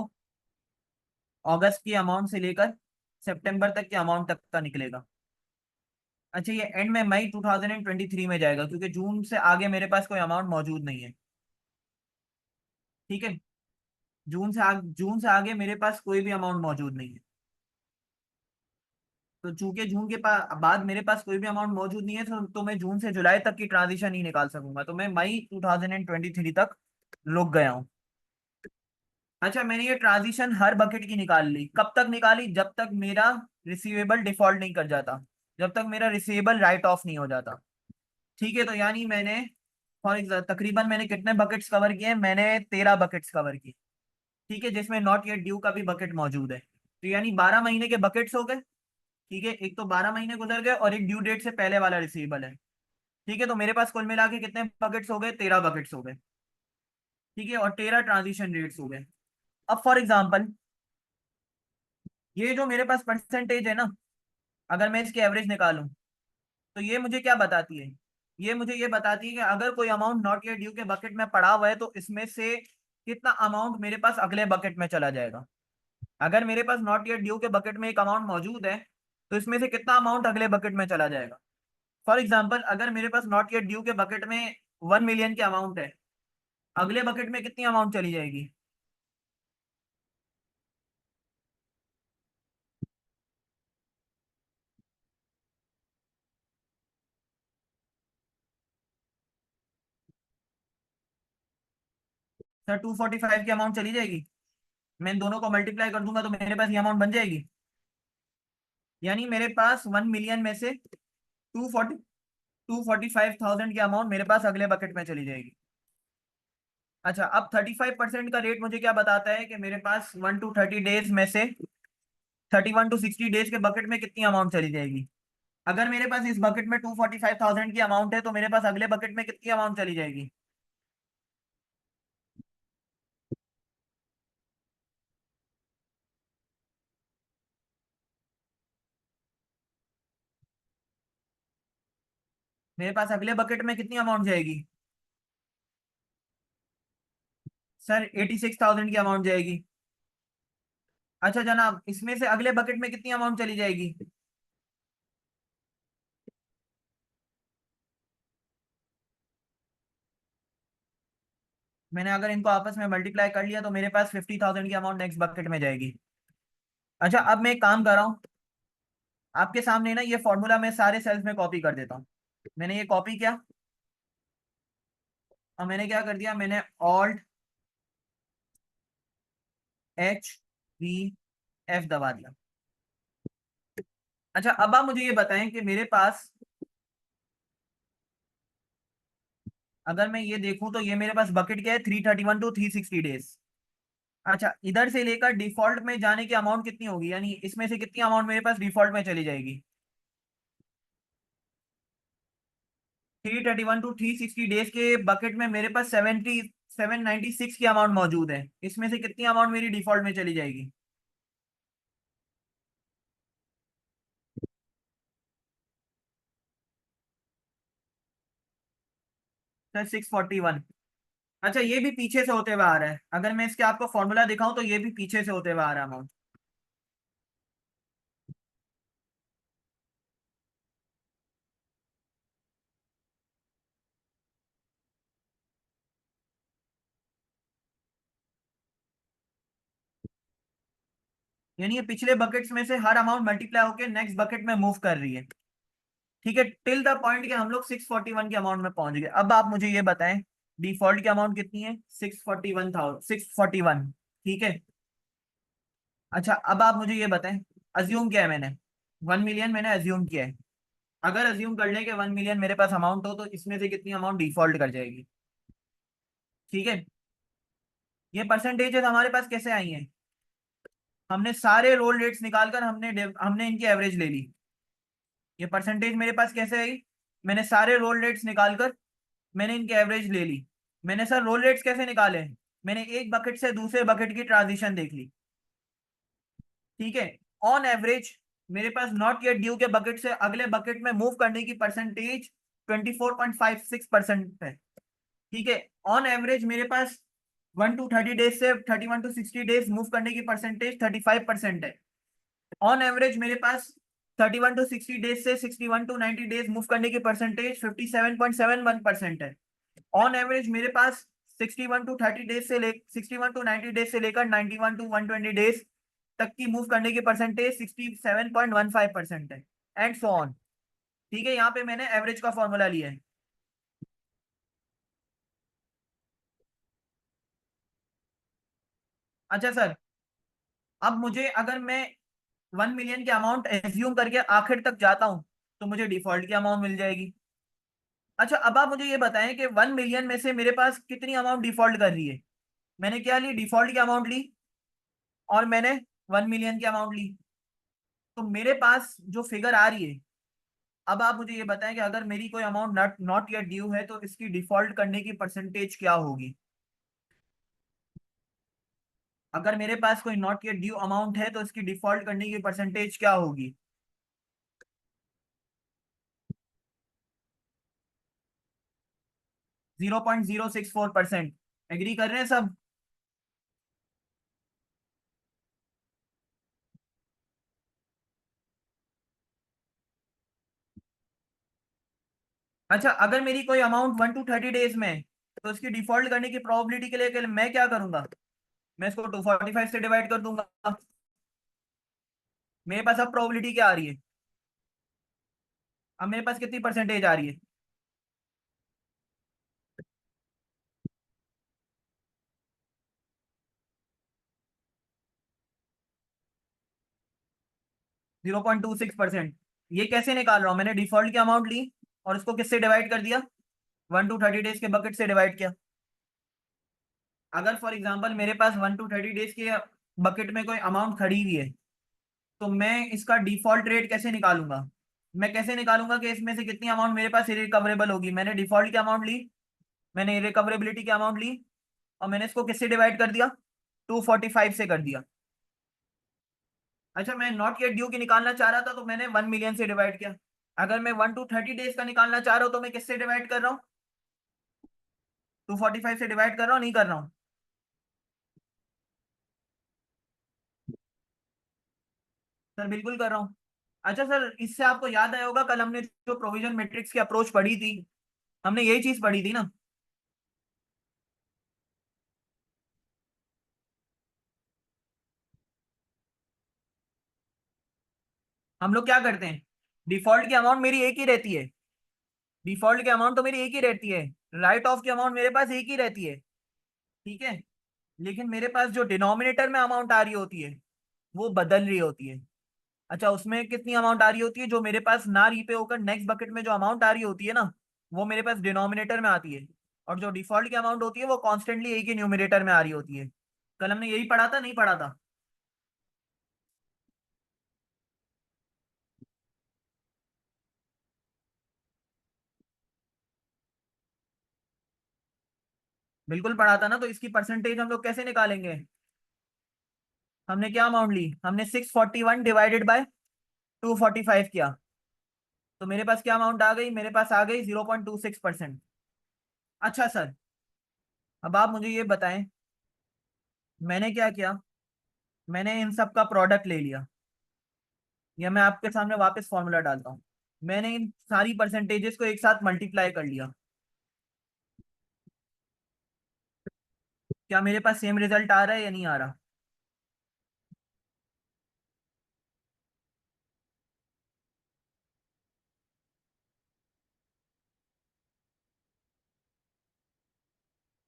अगस्त की अमाउंट से लेकर सितंबर तक के अमाउंट तक का निकलेगा। अच्छा, ये एंड में मई 2023 में जाएगा क्योंकि जून से आगे मेरे पास कोई अमाउंट मौजूद नहीं है। ठीक है, जून से आगे मेरे पास कोई भी अमाउंट मौजूद नहीं है। तो चूंकि जून के बाद मेरे पास कोई भी अमाउंट मौजूद नहीं है, तो मैं जून से जुलाई तक की ट्रांजिशन ही निकाल सकूंगा। तो मैं मई 2023 तक रुक गया हूँ। अच्छा, मैंने ये ट्रांजिशन हर बकेट की निकाल ली। कब तक निकाली? जब तक मेरा रिसीवेबल डिफॉल्ट नहीं कर जाता, जब तक मेरा रिसीवेबल राइट ऑफ नहीं हो जाता। ठीक है, तो यानी मैंने तकरीबन मैंने कितने बकेट्स कवर किए? मैंने 13 बकेट्स कवर किए। ठीक है, जिसमें नॉट येट ड्यू का भी बकेट मौजूद है। तो यानी 12 महीने के बकेट्स हो गए। ठीक है, एक तो 12 महीने गुजर गए और एक ड्यू डेट से पहले वाला रिसीवेबल है। ठीक है, तो मेरे पास कुल मिला के कितने बकेट्स हो गए? 13 बकेट्स हो गए। ठीक है, और 13 ट्रांजिशन रेट्स हो गए। अब फॉर एग्जाम्पल ये जो मेरे पास परसेंटेज है ना, अगर मैं इसकी एवरेज निकालूं तो ये मुझे क्या बताती है? ये मुझे ये बताती है कि अगर कोई अमाउंट नॉट येट ड्यू के बकेट में पड़ा हुआ है तो इसमें से कितना अमाउंट मेरे पास अगले बकेट में चला जाएगा। अगर मेरे पास नॉट येट ड्यू के बकेट में एक अमाउंट मौजूद है तो इसमें से कितना अमाउंट अगले बकेट में चला जाएगा। फॉर एग्जाम्पल अगर मेरे पास नॉट येट ड्यू के बकेट में 1 मिलियन की अमाउंट है, अगले बकेट में कितनी अमाउंट चली जाएगी? सर 245 की अमाउंट चली जाएगी। मैं इन दोनों को मल्टीप्लाई कर दूंगा तो मेरे पास ये अमाउंट बन जाएगी। यानी मेरे पास 1 मिलियन में से 245,000 की अमाउंट मेरे पास अगले बकेट में चली जाएगी। अच्छा, अब 35% का रेट मुझे क्या बताता है कि मेरे पास 1 to 30 डेज में से 31 to 60 डेज के बकेट में कितनी अमाउंट चली जाएगी। अगर मेरे पास इस बकेट में 245,000 की अमाउंट है तो मेरे पास अगले बकेट में कितनी अमाउंट चली जाएगी। मेरे पास अगले बकेट में कितनी अमाउंट जाएगी। सर 86,000 की अमाउंट जाएगी। अच्छा जनाब, इसमें से अगले बकेट में कितनी अमाउंट चली जाएगी। मैंने अगर इनको आपस में मल्टीप्लाई कर लिया तो मेरे पास 50,000 की अमाउंट नेक्स्ट बकेट में जाएगी। अच्छा, अब मैं एक काम कर रहा हूँ, आपके सामने ना ये फॉर्मूला मैं सारे सेल्स में कॉपी कर देता हूँ। मैंने ये कॉपी किया और मैंने क्या कर दिया, मैंने ऑल्ट HVF दबा दिया। अच्छा, अब आप मुझे ये बताएं कि मेरे पास अगर मैं ये देखूं तो ये मेरे पास बकेट क्या है, 331 to 360 डेज। अच्छा, इधर से लेकर डिफॉल्ट में जाने की अमाउंट कितनी होगी, यानी इसमें से कितनी अमाउंट मेरे पास डिफॉल्ट में चली जाएगी। 331 to 360 डेज के बकेट में मेरे पास 796 की अमाउंट मौजूद है। इसमें से कितनी अमाउंट मेरी डिफॉल्ट में चली जाएगी। सर 641। अच्छा, ये भी पीछे से होते हुए आ रहा है, अगर मैं इसके आपको फॉर्मूला दिखाऊं तो ये भी पीछे से होते हुए आ रहा है अमाउंट। यानी ये पिछले बकेट्स में से हर अमाउंट मल्टीप्लाई होकर नेक्स्ट बकेट में मूव कर रही है। ठीक है, टिल द पॉइंट के हम लोग 641 के अमाउंट में पहुंच गए। अब आप मुझे ये बताएं, डिफॉल्ट की अमाउंट कितनी है, 641। ठीक है। अच्छा, अब आप मुझे ये बताएं, अज्यूम किया है मैंने 1 मिलियन मैंने अज्यूम किया है। अगर अज्यूम कर लें कि 1 मिलियन मेरे पास अमाउंट हो तो इसमें से कितनी अमाउंट डिफॉल्ट कर जाएगी। ठीक है। ये परसेंटेजेस हमारे पास कैसे आई हैं, हमने सारे रोल रेट्स निकालकर हमने इनकी एवरेज ले ली। ये परसेंटेज मेरे पास कैसे आई, मैंने सारे रोल रेट्स निकालकर मैंने इनकी एवरेज ले ली। मैंने सर रोल रेट्स कैसे निकाले, मैंने एक बकेट से दूसरे बकेट की ट्रांजिशन देख ली। ठीक है। ऑन एवरेज मेरे पास नॉट येट ड्यू के बकेट से अगले बकेट में मूव करने की परसेंटेज 24.56% है। ठीक है। ऑन एवरेज मेरे पास 1 to 30 डेज से 31 to 60 डेज मूव करने की परसेंटेज 35% है। ऑन एवरेज मेरे पास 31 to 60 डेज से 61 to 90 डेज मूव करने की परसेंटेज 57.71% है। ऑन एवरेज मेरे पास 61 to 90 डेज से लेकर 91 to 120 डेज तक की मूव करने की परसेंटेज 67.15% है, एंड सो ऑन। ठीक है, यहाँ पे मैंने एवरेज का फॉर्मूला लिया है। अच्छा सर, अब मुझे अगर मैं 1 मिलियन की अमाउंट एज्यूम करके आखिर तक जाता हूँ तो मुझे डिफॉल्ट की अमाउंट मिल जाएगी। अच्छा, अब आप मुझे ये बताएं कि 1 मिलियन में से मेरे पास कितनी अमाउंट डिफॉल्ट कर रही है। मैंने क्या ली, डिफॉल्ट की अमाउंट ली और मैंने 1 मिलियन की अमाउंट ली, तो मेरे पास जो फिगर आ रही है, अब आप मुझे ये बताएं कि अगर मेरी कोई amount not not yet due है तो इसकी डिफॉल्ट करने की परसेंटेज क्या होगी। अगर मेरे पास कोई नॉट येट ड्यू अमाउंट है तो इसकी डिफॉल्ट करने की परसेंटेज क्या होगी। 0.064%। एग्री कर रहे हैं सब। अच्छा, अगर मेरी कोई अमाउंट 1 to 30 डेज में है तो इसकी डिफॉल्ट करने की प्रोबेबिलिटी के लिए मैं क्या करूंगा, मैं इसको 245 से डिवाइड कर दूंगा। मेरे पास अब प्रोबेबिलिटी क्या आ रही है, अब मेरे पास कितनी परसेंटेज आ रही है। 0.26%। ये कैसे निकाल रहा हूँ? मैंने डिफॉल्ट की अमाउंट ली और उसको किससे डिवाइड कर दिया? 1 to 30 डेज के बकेट से डिवाइड किया। अगर फॉर एग्जांपल मेरे पास 1 to 30 डेज के बकेट में कोई अमाउंट खड़ी हुई है, तो मैं इसका डिफॉल्ट रेट कैसे निकालूंगा? मैं कैसे निकालूंगा कि इसमें से कितनी अमाउंट मेरे पास इरिकवरेबल होगी? मैंने डिफॉल्ट की अमाउंट ली, मैंने इरिकवरेबिलिटी की अमाउंट ली, और मैंने इसको किससे डिवाइड कर दिया? 245 से कर दिया। अच्छा, मैं नॉट येट ड्यू की निकालना चाह रहा था, तो मैंने 1 मिलियन से डिवाइड किया। अगर मैं 1 to 30 डेज का निकालना चाह रहा हूँ, तो मैं किससे डिवाइड कर रहा हूँ? 245 से डिवाइड कर रहा हूँ, नहीं कर रहा हूँ? सर बिल्कुल कर रहा हूँ। अच्छा सर, इससे आपको याद आया होगा, कल हमने जो प्रोविजन मैट्रिक्स की अप्रोच पढ़ी थी, हमने यही चीज पढ़ी थी ना? हम लोग क्या करते हैं, डिफॉल्ट की अमाउंट मेरी एक ही रहती है, डिफॉल्ट की अमाउंट तो मेरी एक ही रहती है, राइट ऑफ की अमाउंट मेरे पास एक ही रहती है, ठीक है? लेकिन मेरे पास जो डिनोमिनेटर में अमाउंट आ रही होती है, वो बदल रही होती है। अच्छा, उसमें कितनी अमाउंट आ रही होती है? जो मेरे पास ना रीपे होकर नेक्स्ट बकेट में जो अमाउंट आ रही होती है ना, वो मेरे पास डिनोमिनेटर में आती है। और जो डिफॉल्ट की अमाउंट होती है, वो कॉन्स्टेंटली एक ही न्यूमिनेटर में आ रही होती है। कल हमने यही पढ़ा था, नहीं पढ़ा था? बिल्कुल पढ़ा था ना। तो इसकी परसेंटेज हम लोग कैसे निकालेंगे? हमने क्या अमाउंट ली? हमने 641 डिवाइडेड बाय 245 किया, तो मेरे पास क्या अमाउंट आ गई? मेरे पास आ गई 0.26%। अच्छा सर, अब आप मुझे ये बताएं, मैंने क्या किया? मैंने इन सब का प्रोडक्ट ले लिया, या मैं आपके सामने वापस फॉर्मूला डालता हूँ। मैंने इन सारी परसेंटेजेस को एक साथ मल्टीप्लाई कर लिया। क्या मेरे पास सेम रिजल्ट आ रहा है या नहीं आ रहा?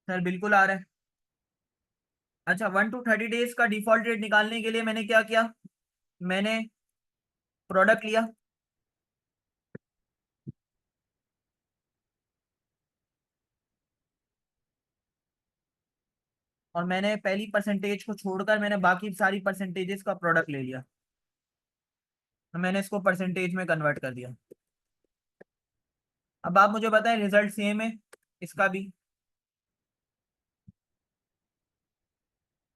सर बिल्कुल आ रहा है। अच्छा, 1 to 30 डेज का डिफॉल्ट रेट निकालने के लिए मैंने क्या किया? मैंने प्रोडक्ट लिया, और मैंने पहली परसेंटेज को छोड़कर मैंने बाकी सारी परसेंटेजेस का प्रोडक्ट ले लिया, तो मैंने इसको परसेंटेज में कन्वर्ट कर दिया। अब आप मुझे बताएं, रिजल्ट सेम है इसका भी?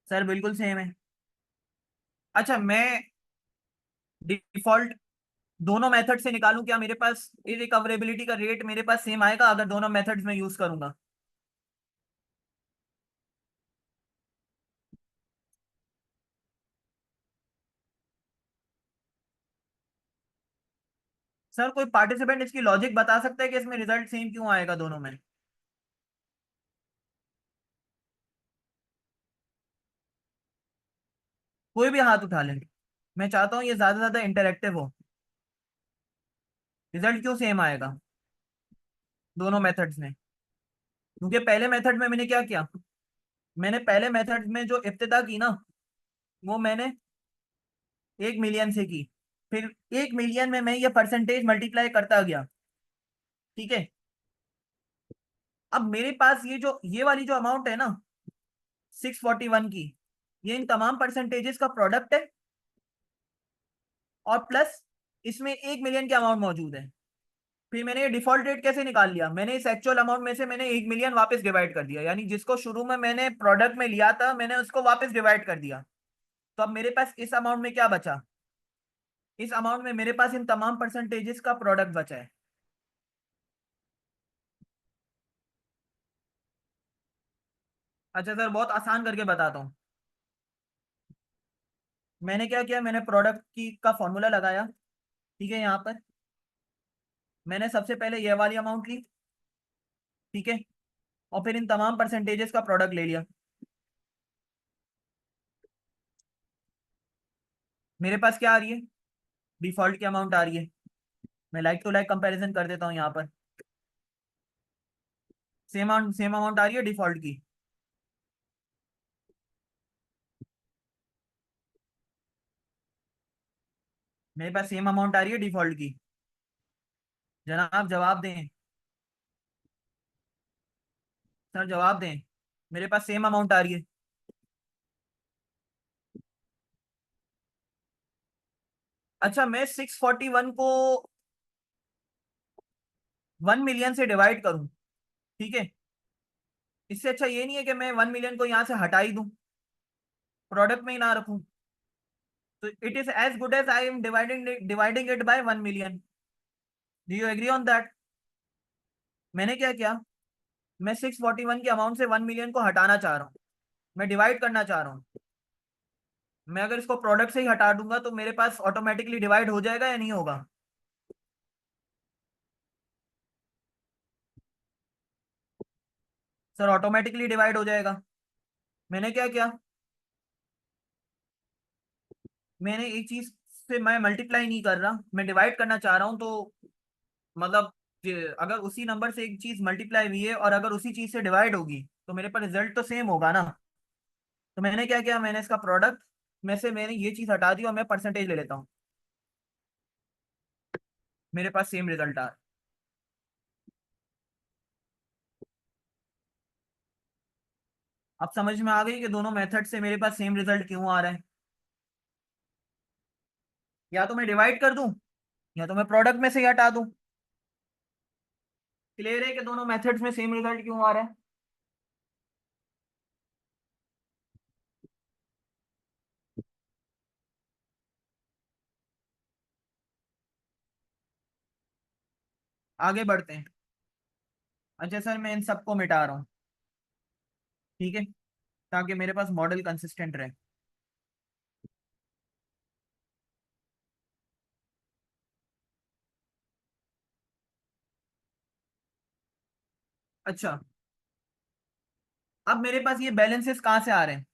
सर बिल्कुल सेम है। अच्छा, मैं डिफॉल्ट दोनों मेथड से निकालूं, क्या मेरे पास इरिकवरेबिलिटी का रेट मेरे पास सेम आएगा अगर दोनों मेथड्स में यूज करूंगा? सर कोई पार्टिसिपेंट इसकी लॉजिक बता सकता है कि इसमें रिजल्ट सेम क्यों आएगा दोनों में? कोई भी हाथ उठा ले, मैं चाहता हूँ ये ज्यादा से ज्यादा इंटरेक्टिव हो। रिजल्ट क्यों सेम आएगा दोनों मेथड्स में? क्योंकि पहले मेथड में मैंने क्या किया? मैंने पहले मेथड में जो इब्तिदा की ना, वो मैंने 1 मिलियन से की। फिर 1 मिलियन में मैं ये परसेंटेज मल्टीप्लाई करता गया, ठीक है? अब मेरे पास ये वाली जो अमाउंट है ना, 641 की, ये इन तमाम परसेंटेजेस का प्रोडक्ट है, और प्लस इसमें 1 मिलियन की अमाउंट मौजूद है। फिर मैंने ये डिफॉल्ट रेट कैसे निकाल लिया? मैंने इस एक्चुअल अमाउंट में से मैंने 1 मिलियन वापस डिवाइड कर दिया, यानी जिसको शुरू में मैंने प्रोडक्ट में लिया था, मैंने उसको वापस डिवाइड कर दिया। तो अब मेरे पास इस अमाउंट में क्या बचा? इस अमाउंट में मेरे पास इन तमाम परसेंटेजेस का प्रोडक्ट बचा है। अच्छा सर, बहुत आसान करके बताता हूँ। मैंने क्या किया? मैंने प्रोडक्ट की का फॉर्मूला लगाया, ठीक है? यहाँ पर मैंने सबसे पहले ये वाली अमाउंट ली, ठीक है? और फिर इन तमाम परसेंटेजेस का प्रोडक्ट ले लिया। मेरे पास क्या आ रही है? डिफॉल्ट की अमाउंट आ रही है। मैं लाइक टू लाइक कंपैरिजन कर देता हूँ यहाँ पर। सेम अमाउंट आ रही है डिफॉल्ट की। मेरे पास सेम अमाउंट आ रही है डिफॉल्ट की। जनाब जवाब दें, सर जवाब दें, मेरे पास सेम अमाउंट आ रही है। अच्छा, मैं 641 को 1 मिलियन से डिवाइड करूं, ठीक है। इससे अच्छा ये नहीं है कि मैं 1 मिलियन को यहाँ से हटा ही दूं, प्रोडक्ट में ही ना रखूं। तो it is as good as I am dividing it by 1 million. Do you agree on that? मैंने क्या किया, मैं 641 के अमाउंट से 1 मिलियन को हटाना चाह रहा हूँ, मैं डिवाइड करना चाह रहा हूँ। मैं अगर इसको प्रोडक्ट से ही हटा दूंगा तो मेरे पास ऑटोमेटिकली डिवाइड हो जाएगा या नहीं होगा? सर ऑटोमेटिकली डिवाइड हो जाएगा। मैंने क्या किया, मैंने एक चीज से मैं मल्टीप्लाई नहीं कर रहा, मैं डिवाइड करना चाह रहा हूँ। तो मतलब अगर उसी नंबर से एक चीज मल्टीप्लाई हुई है और अगर उसी चीज से डिवाइड होगी तो मेरे पास रिजल्ट तो सेम होगा ना। तो मैंने क्या किया, मैंने इसका प्रोडक्ट में से मैंने ये चीज हटा दी और मैं परसेंटेज ले लेता हूँ, मेरे पास सेम रिजल्ट आ रहा है। अब समझ में आ गई कि दोनों मेथड से मेरे पास सेम रिजल्ट क्यों आ रहा है। या तो मैं डिवाइड कर दूं या तो मैं प्रोडक्ट में से ही हटा दूं। क्लियर है कि दोनों मेथड्स में सेम रिजल्ट क्यों आ रहा है? आगे बढ़ते हैं। अच्छा सर, मैं इन सबको मिटा रहा हूँ, ठीक है, ताकि मेरे पास मॉडल कंसिस्टेंट रहे। अच्छा, अब मेरे पास ये बैलेंसेस कहाँ से आ रहे हैं?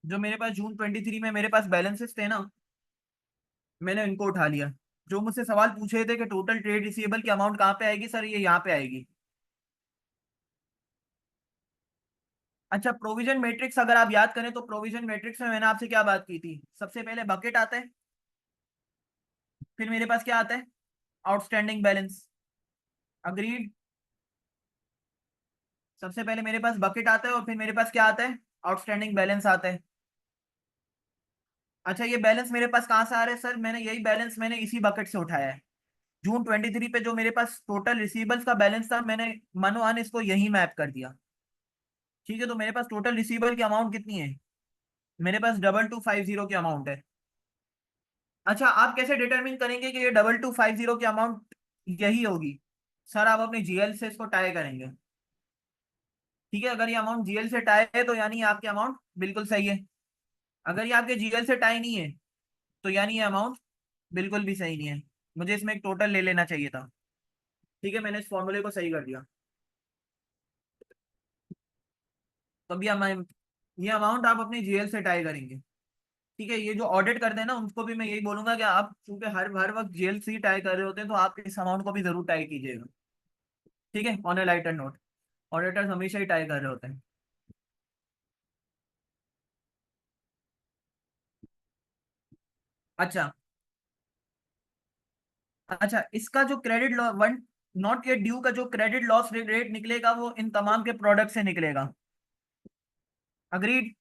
जो मेरे पास जून 23 में मेरे पास बैलेंसेस थे ना, मैंने इनको उठा लिया। जो मुझसे सवाल पूछ रहे थे कि टोटल ट्रेड रिसीवेबल की अमाउंट कहाँ पे आएगी, सर ये यहाँ पे आएगी। अच्छा, प्रोविजन मैट्रिक्स अगर आप याद करें तो प्रोविजन मैट्रिक्स में मैंने आपसे क्या बात की थी, सबसे पहले बकेट आता है, फिर मेरे पास क्या आता है, आउटस्टैंडिंग बैलेंस। अग्रीड? सबसे पहले मेरे पास बकेट आता है और फिर मेरे पास क्या आता है, आउटस्टैंडिंग बैलेंस आता है। अच्छा, ये बैलेंस मेरे पास कहाँ से आ रहा है? सर मैंने यही बैलेंस मैंने इसी बकेट से उठाया है। जून 23 पे जो मेरे पास टोटल रिसीवेबल्स का बैलेंस था, मैंने मनोअन इसको यही मैप कर दिया। ठीक है, तो मेरे पास टोटल रिसीवेबल की अमाउंट कितनी है? मेरे पास 2250 की अमाउंट है। अच्छा, आप कैसे डिटरमिन करेंगे कि ये 2250 की अमाउंट यही होगी? सर आप अपने जीएल से इसको टाई करेंगे। ठीक है, अगर ये अमाउंट जीएल से टाई है तो यानी आपकी अमाउंट बिल्कुल सही है। अगर ये आपके जीएल से टाई नहीं है तो यानी ये अमाउंट बिल्कुल भी सही नहीं है। मुझे इसमें एक टोटल ले लेना चाहिए था। ठीक है, मैंने इस फॉर्मूले को सही कर दिया। तो अभी हम ये अमाउंट आप अपने जीएल से टाई करेंगे। ठीक है, ये जो ऑडिट करते हैं ना उनको भी मैं यही बोलूंगा कि आप चूंकि हर हर वक्त जेल से ही टाई कर रहे होते हैं तो आप इस अमाउंट को भी जरूर टाई कीजिएगा। ठीक है, on A lighter note, auditors हमेशा ही टाई कर रहे होते हैं। अच्छा, अच्छा, इसका जो credit law one not yet due का जो क्रेडिट लॉस रेट निकलेगा वो इन तमाम के प्रोडक्ट से निकलेगा। अग्रीड?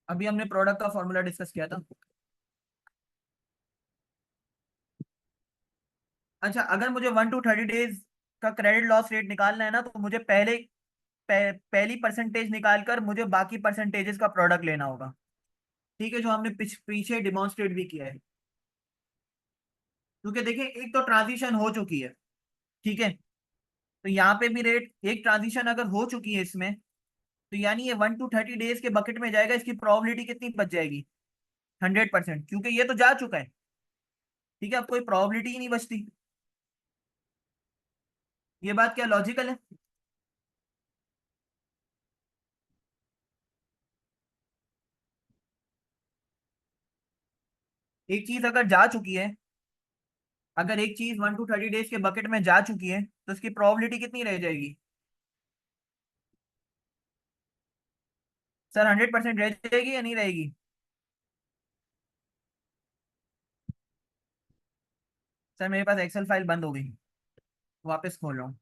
अभी हमने प्रोडक्ट का फॉर्मूला डिस्कस किया था। अच्छा, अगर मुझे 1 to 30 डेज का क्रेडिट लॉस रेट निकालना है ना तो मुझे पहली परसेंटेज निकालकर मुझे बाकी परसेंटेजेस का प्रोडक्ट लेना होगा। ठीक है, जो हमने पीछे डिमॉन्स्ट्रेट भी किया है। क्योंकि देखिए, एक तो ट्रांजिशन हो चुकी है, ठीक है, तो यहाँ पे भी रेट एक ट्रांजिशन अगर हो चुकी है इसमें, तो यानी ये 1 to 30 डेज के बकेट में जाएगा। इसकी प्रोबेबिलिटी कितनी बच जाएगी? 100%, क्योंकि ये तो जा चुका है। ठीक है, अब कोई प्रोबेबिलिटी ही नहीं बचती। ये बात क्या लॉजिकल है? एक चीज अगर जा चुकी है, अगर एक चीज 1 to 30 डेज के बकेट में जा चुकी है तो उसकी प्रोबेबिलिटी कितनी रह जाएगी सर? 100% रह जाएगी या नहीं रहेगी? सर मेरे पास एक्सेल फाइल बंद हो गई, वापस खोल रहा हूँ।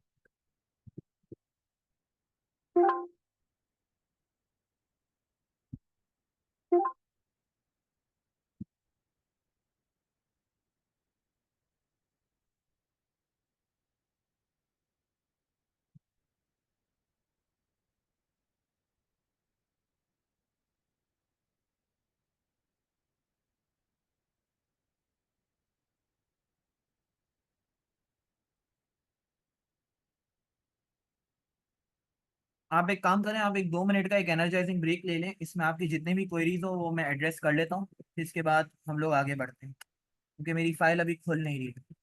आप एक काम करें, आप एक 2 मिनट का एक एनर्जाइजिंग ब्रेक ले लें, इसमें आपकी जितने भी क्वेरीज हो वो मैं एड्रेस कर लेता हूँ, फिर इसके बाद हम लोग आगे बढ़ते हैं, क्योंकि मेरी फाइल अभी खुल नहीं रही है।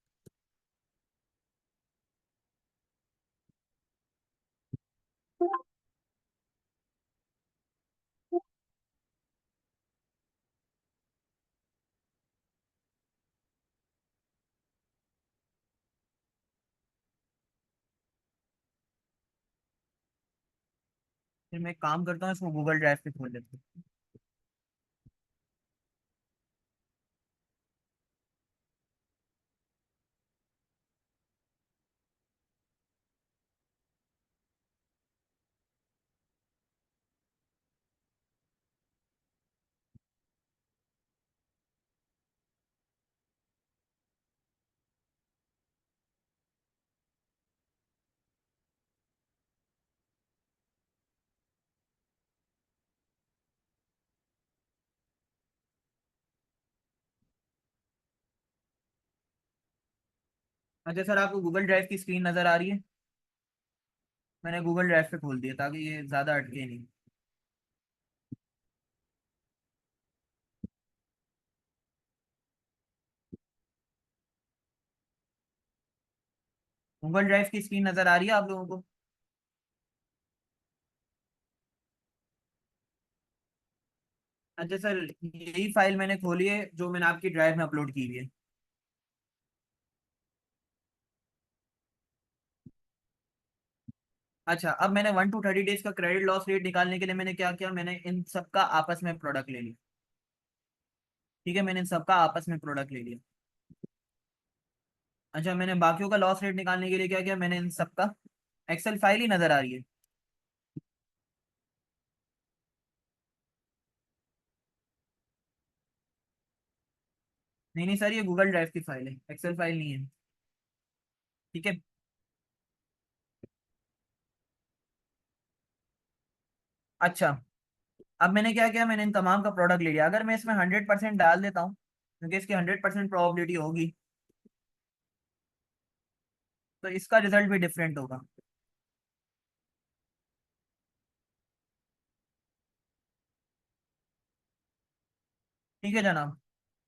फिर मैं एक काम करता हूँ, इसको गूगल ड्राइव पे खोल लेता हूँ। अच्छा सर, आपको गूगल ड्राइव की स्क्रीन नज़र आ रही है? मैंने गूगल ड्राइव पे खोल दिया ताकि ये ज़्यादा अटके नहीं। गूगल ड्राइव की स्क्रीन नज़र आ रही है आप लोगों को? अच्छा सर, यही फाइल मैंने खोली है जो मैंने आपकी ड्राइव में अपलोड की हुई है। अच्छा, अब मैंने 1 to 30 डेज का क्रेडिट लॉस रेट निकालने के लिए मैंने क्या किया, मैंने इन सबका आपस में प्रोडक्ट ले लिया। ठीक है, मैंने इन सबका आपस में प्रोडक्ट ले लिया। अच्छा, मैंने बाकियों का लॉस रेट निकालने के लिए क्या किया, मैंने इन सबका एक्सेल फाइल ही नज़र आ रही है। नहीं नहीं सर, ये गूगल ड्राइव की फाइल है, एक्सेल फाइल नहीं है। ठीक है। अच्छा, अब मैंने क्या किया, मैंने इन तमाम का प्रोडक्ट ले लिया। अगर मैं इसमें 100% डाल देता हूँ, क्योंकि इसकी 100% प्रोबेबिलिटी होगी, तो इसका रिजल्ट भी डिफरेंट होगा। ठीक है जनाब,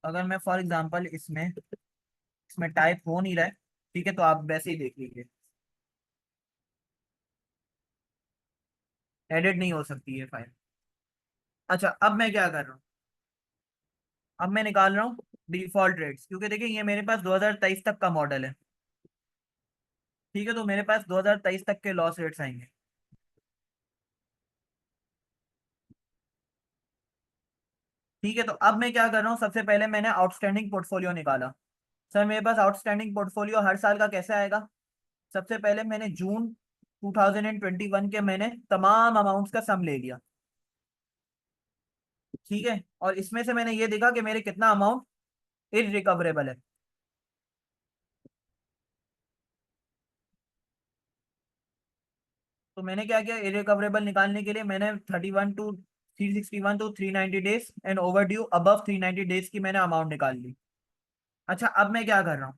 अगर मैं फॉर एग्जांपल इसमें इसमें टाइप हो नहीं रहा है, ठीक है, तो आप वैसे ही देख लीजिए, एडिट नहीं हो सकती है फाइल। अच्छा, अब मैं क्या कर रहा हूँ, अब मैं निकाल रहा हूँ डिफॉल्ट रेट्स, क्योंकि देखिए ये मेरे पास 2023 तक का मॉडल है। ठीक है, तो मेरे पास 2023 तक के लॉस रेट्स आएंगे। ठीक है, तो अब मैं क्या कर रहा हूँ, सबसे पहले मैंने आउटस्टैंडिंग पोर्टफोलियो निकाला। सर मेरे पास आउटस्टैंडिंग पोर्टफोलियो हर साल का कैसे आएगा? सबसे पहले मैंने जून 2021 के मैंने तमाम अमाउंट्स का सम ले लिया। ठीक है, और इसमें से मैंने ये देखा कि मेरे कितना अमाउंट इररिकवरेबल है। तो मैंने क्या किया, इररिकवरेबल निकालने के लिए मैंने 361 to 391 days and over due above 390 days की मैंने अमाउंट निकाल ली। अच्छा, अब मैं क्या कर रहा हूँ,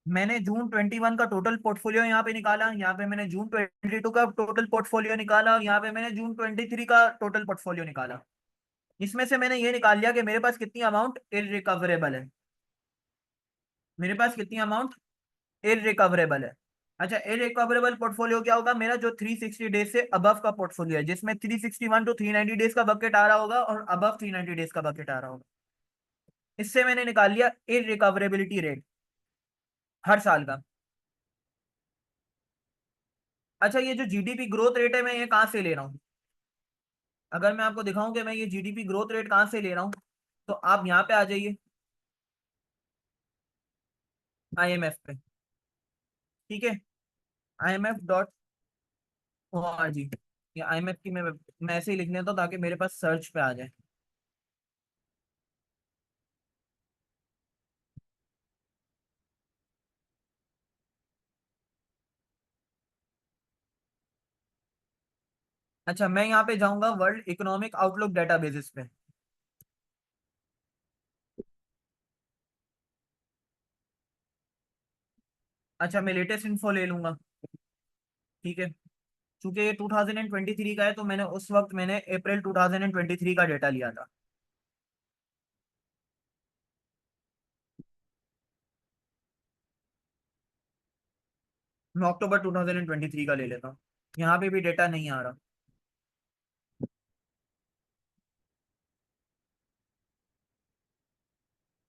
मैंने जून 21 का टोटल पोर्टफोलियो यहाँ पे निकाला, यहाँ पे मैंने जून 22 का टोटल पोर्टफोलियो निकाला, और यहाँ पे मैंने जून 23 का टोटल पोर्टफोलियो निकाला। इसमें से मैंने ये निकाल लिया कि मेरे पास कितनी अमाउंट इररिकवरेबल है। मेरे पास कितनी अमाउंट इररिकवरेबल है। अच्छा, इररिकवरेबल पोर्टफोलियो क्या होगा, मेरा जो 360 डेज से अबव का पोर्टफोलियो है, जिसमें 361 to 390 डेज का बकेट आ रहा होगा और अबव 390 डेज का बकेट आ रहा होगा। इससे मैंने निकाल लिया इरिकवरेबिलिटी रेट हर साल का। अच्छा, ये जो जीडीपी ग्रोथ रेट है मैं ये कहाँ से ले रहा हूँ? अगर मैं आपको दिखाऊं कि मैं ये जीडीपी ग्रोथ रेट कहाँ से ले रहा हूँ, तो आप यहाँ पे आ जाइए आईएमएफ पे। ठीक है, IMF.org। ये आईएमएफ की मैं ऐसे ही लिख लेता हूँ ताकि मेरे पास सर्च पे आ जाए। अच्छा, मैं यहाँ पे जाऊंगा वर्ल्ड इकोनॉमिक आउटलुक डेटाबेसिस पे। अच्छा, मैं लेटेस्ट इन्फो ले लूंगा। ठीक है, चूंकि ये 2023 का है तो मैंने उस वक्त मैंने अप्रैल 2023 का डेटा लिया था। मैं अक्टूबर 2023 का ले लेता हूँ, यहाँ पे भी डेटा नहीं आ रहा।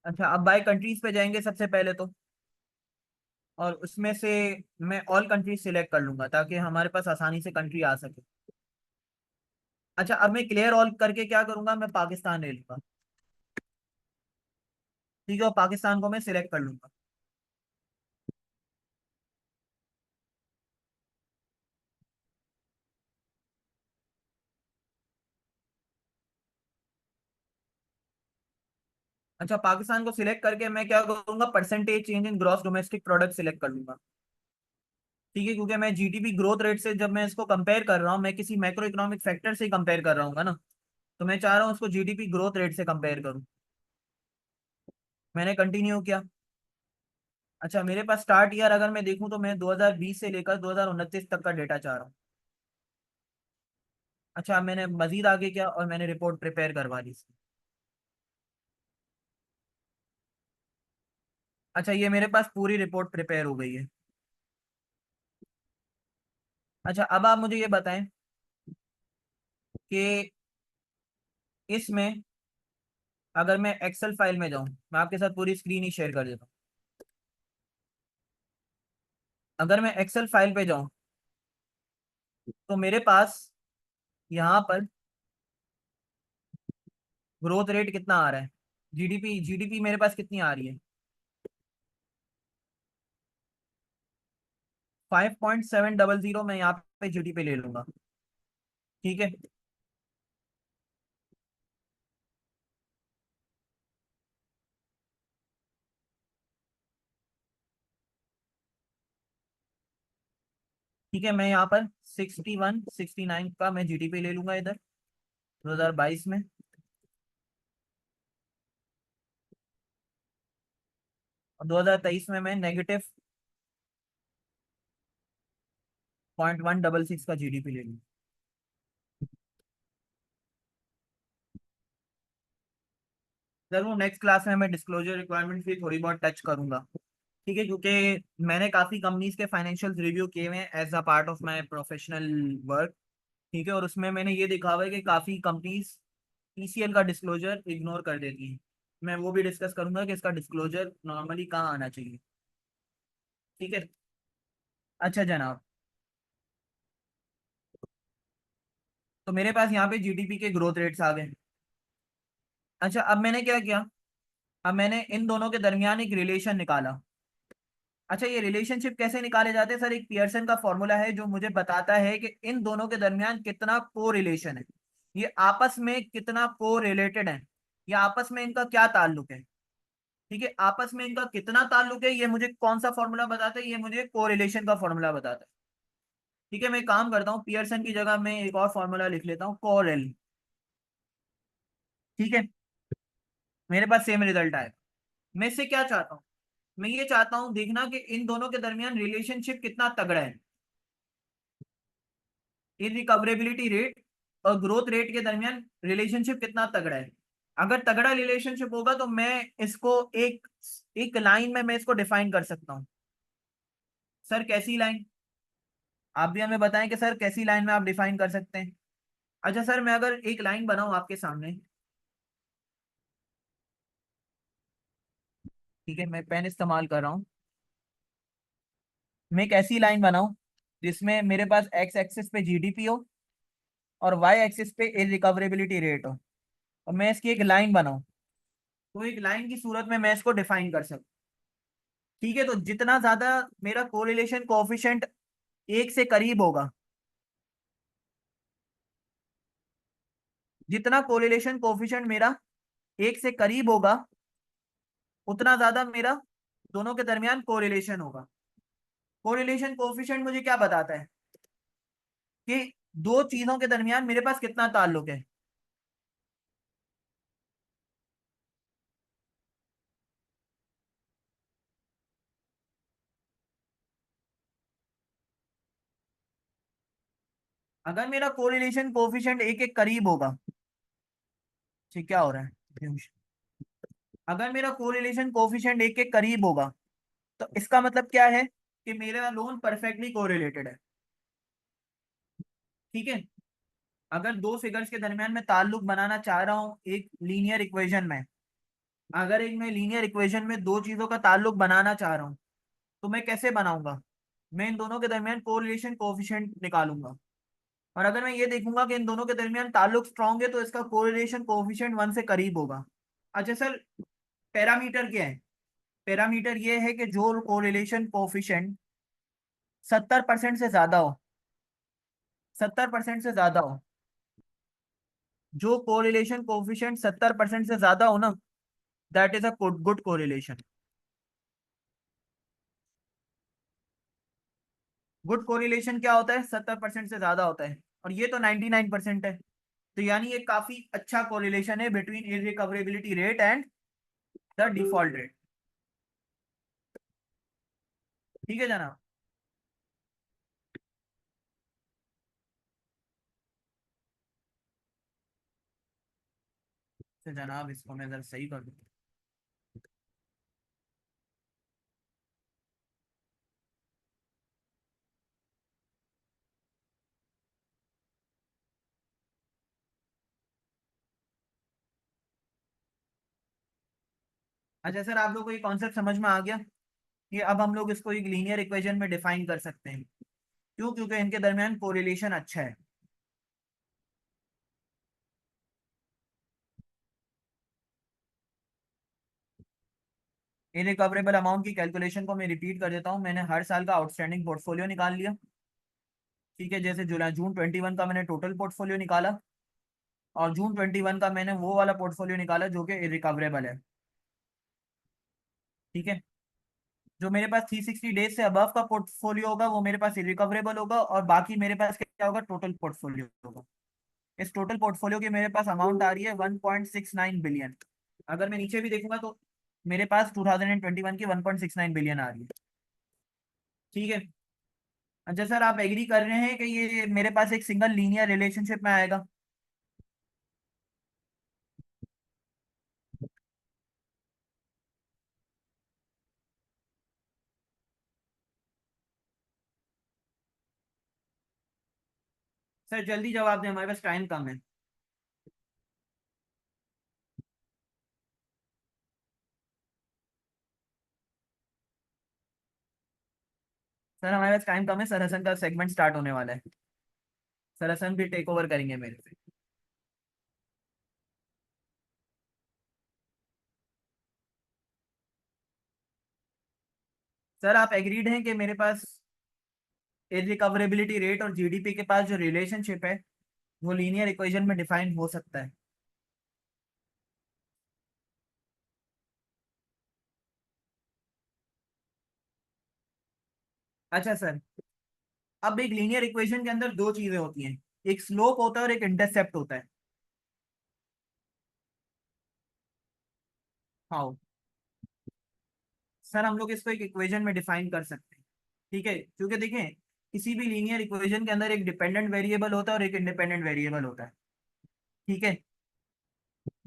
अच्छा, अब बाय कंट्रीज पे जाएंगे सबसे पहले तो, और उसमें से मैं ऑल कंट्रीज सिलेक्ट कर लूंगा ताकि हमारे पास आसानी से कंट्री आ सके। अच्छा, अब मैं क्लियर ऑल करके क्या करूंगा, मैं पाकिस्तान ले लूंगा। ठीक है, और पाकिस्तान को मैं सिलेक्ट कर लूंगा। अच्छा, पाकिस्तान को सिलेक्ट करके मैं क्या करूंगा, percentage change in gross domestic product select कर लूंगा। ठीक है, क्योंकि मैं जीडीपी ग्रोथ रेट से जब मैं इसको कंपेयर कर रहा हूँ, मैं किसी मैक्रो इकोनॉमिक फैक्टर से कंपेयर कर रहा हूँ ना, तो मैं चाह रहा हूँ उसको जीडीपी ग्रोथ रेट से कंपेयर करूँ। मैंने कंटिन्यू किया। अच्छा, मेरे पास स्टार्ट ईयर अगर मैं देखूं तो मैं 2020 से लेकर 2029 तक का डेटा चाह रहा हूँ। अच्छा, मैंने मजीद आगे किया और मैंने रिपोर्ट प्रिपेयर करवा ली इसकी। अच्छा, ये मेरे पास पूरी रिपोर्ट प्रिपेयर हो गई है। अच्छा, अब आप मुझे ये बताएं कि इसमें अगर मैं एक्सेल फाइल में जाऊं, मैं आपके साथ पूरी स्क्रीन ही शेयर कर देता हूँ। अगर मैं एक्सेल फाइल पे जाऊं तो मेरे पास यहाँ पर ग्रोथ रेट कितना आ रहा है, जीडीपी जीडीपी मेरे पास कितनी आ रही है, 5.700 मैं यहाँ पे जीडीपी ले लूंगा। ठीक है, ठीक है, मैं यहाँ पर 61 69 का मैं जीडीपी ले लूंगा इधर 2022 में। और 2023 में मैं -0.166 का जीडीपी ले लूंगा। जरूर नेक्स्ट क्लास में मैं डिस्क्लोजर रिक्वायरमेंट भी थोड़ी बहुत टच करूंगा। ठीक है, क्योंकि मैंने काफी कंपनीज के फाइनेंशियल रिव्यू किए हुए हैं as a part of my professional work. ठीक है, और उसमें मैंने ये देखा हुआ है कि काफी कंपनीज ईसीएल का डिस्क्लोजर इग्नोर कर देती हैं। मैं वो भी डिस्कस करूंगा कि इसका डिस्क्लोजर नॉर्मली कहाँ आना चाहिए। ठीक है। अच्छा जनाब, तो मेरे पास यहाँ पे जीडीपी के ग्रोथ रेट्स आ गए। अच्छा, अब मैंने क्या किया, अब मैंने इन दोनों के दरमियान एक रिलेशन निकाला। अच्छा, ये रिलेशनशिप कैसे निकाले जाते हैं सर, एक पियर्सन का फॉर्मूला है जो मुझे बताता है कि इन दोनों के दरमियान कितना को रिलेशन है, ये आपस में कितना को रिलेटेड है, या आपस में इनका क्या ताल्लुक है। ठीक है, आपस में इनका कितना ताल्लुक है ये मुझे कौन सा फॉर्मूला बताता है, ये मुझे को रिलेशन का फॉर्मूला बताता है। ठीक है, मैं एक काम करता हूँ, पियर्सन की जगह मैं एक और फॉर्मूला लिख लेता हूँ, कोरेल। ठीक है, मेरे पास सेम रिजल्ट आएगा। मैं इससे क्या चाहता हूँ, मैं ये चाहता हूँ देखना कि इन दोनों के दरमियान रिलेशनशिप कितना तगड़ा है, इन रिकवरेबिलिटी रेट और ग्रोथ रेट के दरमियान रिलेशनशिप कितना तगड़ा है। अगर तगड़ा रिलेशनशिप होगा तो मैं इसको एक एक लाइन में मैं इसको डिफाइन कर सकता हूँ। सर कैसी लाइन, आप भी हमें बताएं कि सर कैसी लाइन में आप डिफाइन कर सकते हैं। अच्छा सर, मैं अगर एक लाइन बनाऊं आपके सामने, ठीक है, मैं पेन इस्तेमाल कर रहा हूँ। मैं एक ऐसी लाइन बनाऊं जिसमें मेरे पास एक्स एक्सिस पे जीडीपी हो और वाई एक्सिस पे इरिकवरेबिलिटी रेट हो, और मैं इसकी एक लाइन बनाऊं, तो एक लाइन की सूरत में मैं इसको डिफाइन कर सकूं। ठीक है, तो जितना ज्यादा मेरा कोरिलेशन कोएफिशिएंट एक से करीब होगा, जितना कोरिलेशन कोएफिशिएंट मेरा एक से करीब होगा, उतना ज्यादा मेरा दोनों के दरमियान कोरिलेशन होगा। कोरिलेशन कोएफिशिएंट मुझे क्या बताता है कि दो चीजों के दरमियान मेरे पास कितना ताल्लुक है। अगर मेरा कोरिलेशन कोएफिशिएंट एक के करीब होगा, ठीक, क्या हो रहा है, अगर मेरा कोरिलेशन कोएफिशिएंट एक के करीब होगा, तो इसका मतलब क्या है कि मेरा लोन परफेक्टली कोरिलेटेड है। ठीक है, अगर दो फिगर्स के दरमियान मैं ताल्लुक बनाना चाह रहा हूँ एक लीनियर इक्वेशन में, अगर एक मैं लीनियर इक्वेशन में दो चीजों का ताल्लुक बनाना चाह रहा हूँ, तो मैं कैसे बनाऊंगा? मैं इन दोनों के दरमियान कोरिलेशन कोएफिशिएंट निकालूंगा, और अगर मैं ये देखूंगा कि इन दोनों के दरमियान ताल्लुक स्ट्रांग है, तो इसका कोरिलेशन कोएफिशिएंट 1 से करीब होगा। अच्छा सर, पैरामीटर क्या है? पैरामीटर ये है कि जो कोरिलेशन कोएफिशिएंट 70% से ज्यादा हो, 70% से ज्यादा हो, जो कोरिलेशन कोएफिशिएंट 70% से ज्यादा हो ना, that is a good correlation. Good correlation क्या होता है? 70% से ज्यादा होता है, और ये तो 99% है। तो यानी ये काफी अच्छा कोरिलेशन है between irrecoverability rate and the default rate. ठीक है जनाब। तो जनाब इसको मैं जरा सही कर दूं। अच्छा सर, आप लोग को ये कॉन्सेप्ट समझ में आ गया कि अब हम लोग इसको एक लीनियर इक्वेशन में डिफाइन कर सकते हैं। क्यों? क्योंकि इनके दरमियान कोरिलेशन अच्छा है। इरिकवरेबल अमाउंट की कैलकुलेशन को मैं रिपीट कर देता हूँ। मैंने हर साल का आउटस्टैंडिंग पोर्टफोलियो निकाल लिया। ठीक है, जैसे जुलाई जून 21 का मैंने टोटल पोर्टफोलियो निकाला, और जून 21 का मैंने वो वाला पोर्टफोलियो निकाला जो कि इरिकवरेबल है। ठीक है, जो मेरे पास 360 डेज से अबव का पोर्टफोलियो होगा वो मेरे पास इरिकवरेबल होगा, और बाकी मेरे पास क्या होगा? टोटल पोर्टफोलियो होगा। इस टोटल पोर्टफोलियो की मेरे पास अमाउंट आ रही है 1.69 बिलियन। अगर मैं नीचे भी देखूंगा तो मेरे पास 2021 की 1.69 बिलियन आ रही है। ठीक है। अच्छा सर, आप एग्री कर रहे हैं कि ये मेरे पास एक सिंगल लीनियर रिलेशनशिप में आएगा? सर जल्दी जवाब दें, हमारे पास टाइम कम है। सर हमारे पास टाइम कम है, सर हसन का सेगमेंट स्टार्ट होने वाला है। सर हसन भी टेक ओवर करेंगे मेरे से। सर आप एग्रीड हैं कि मेरे पास रिकवरेबिलिटी रेट और जीडीपी के पास जो रिलेशनशिप है वो लीनियर इक्वेशन में डिफाइन हो सकता है? अच्छा सर, अब एक लीनियर इक्वेशन के अंदर दो चीजें होती हैं, एक स्लोप होता है और एक इंटरसेप्ट होता है। हाँ सर, हम लोग इसको एक इक्वेशन में डिफाइन कर सकते हैं। ठीक है, क्योंकि देखें, किसी भी लीनियर इक्वेशन के अंदर एक डिपेंडेंट वेरिएबल होता है और एक इंडिपेंडेंट वेरिएबल होता है। ठीक है,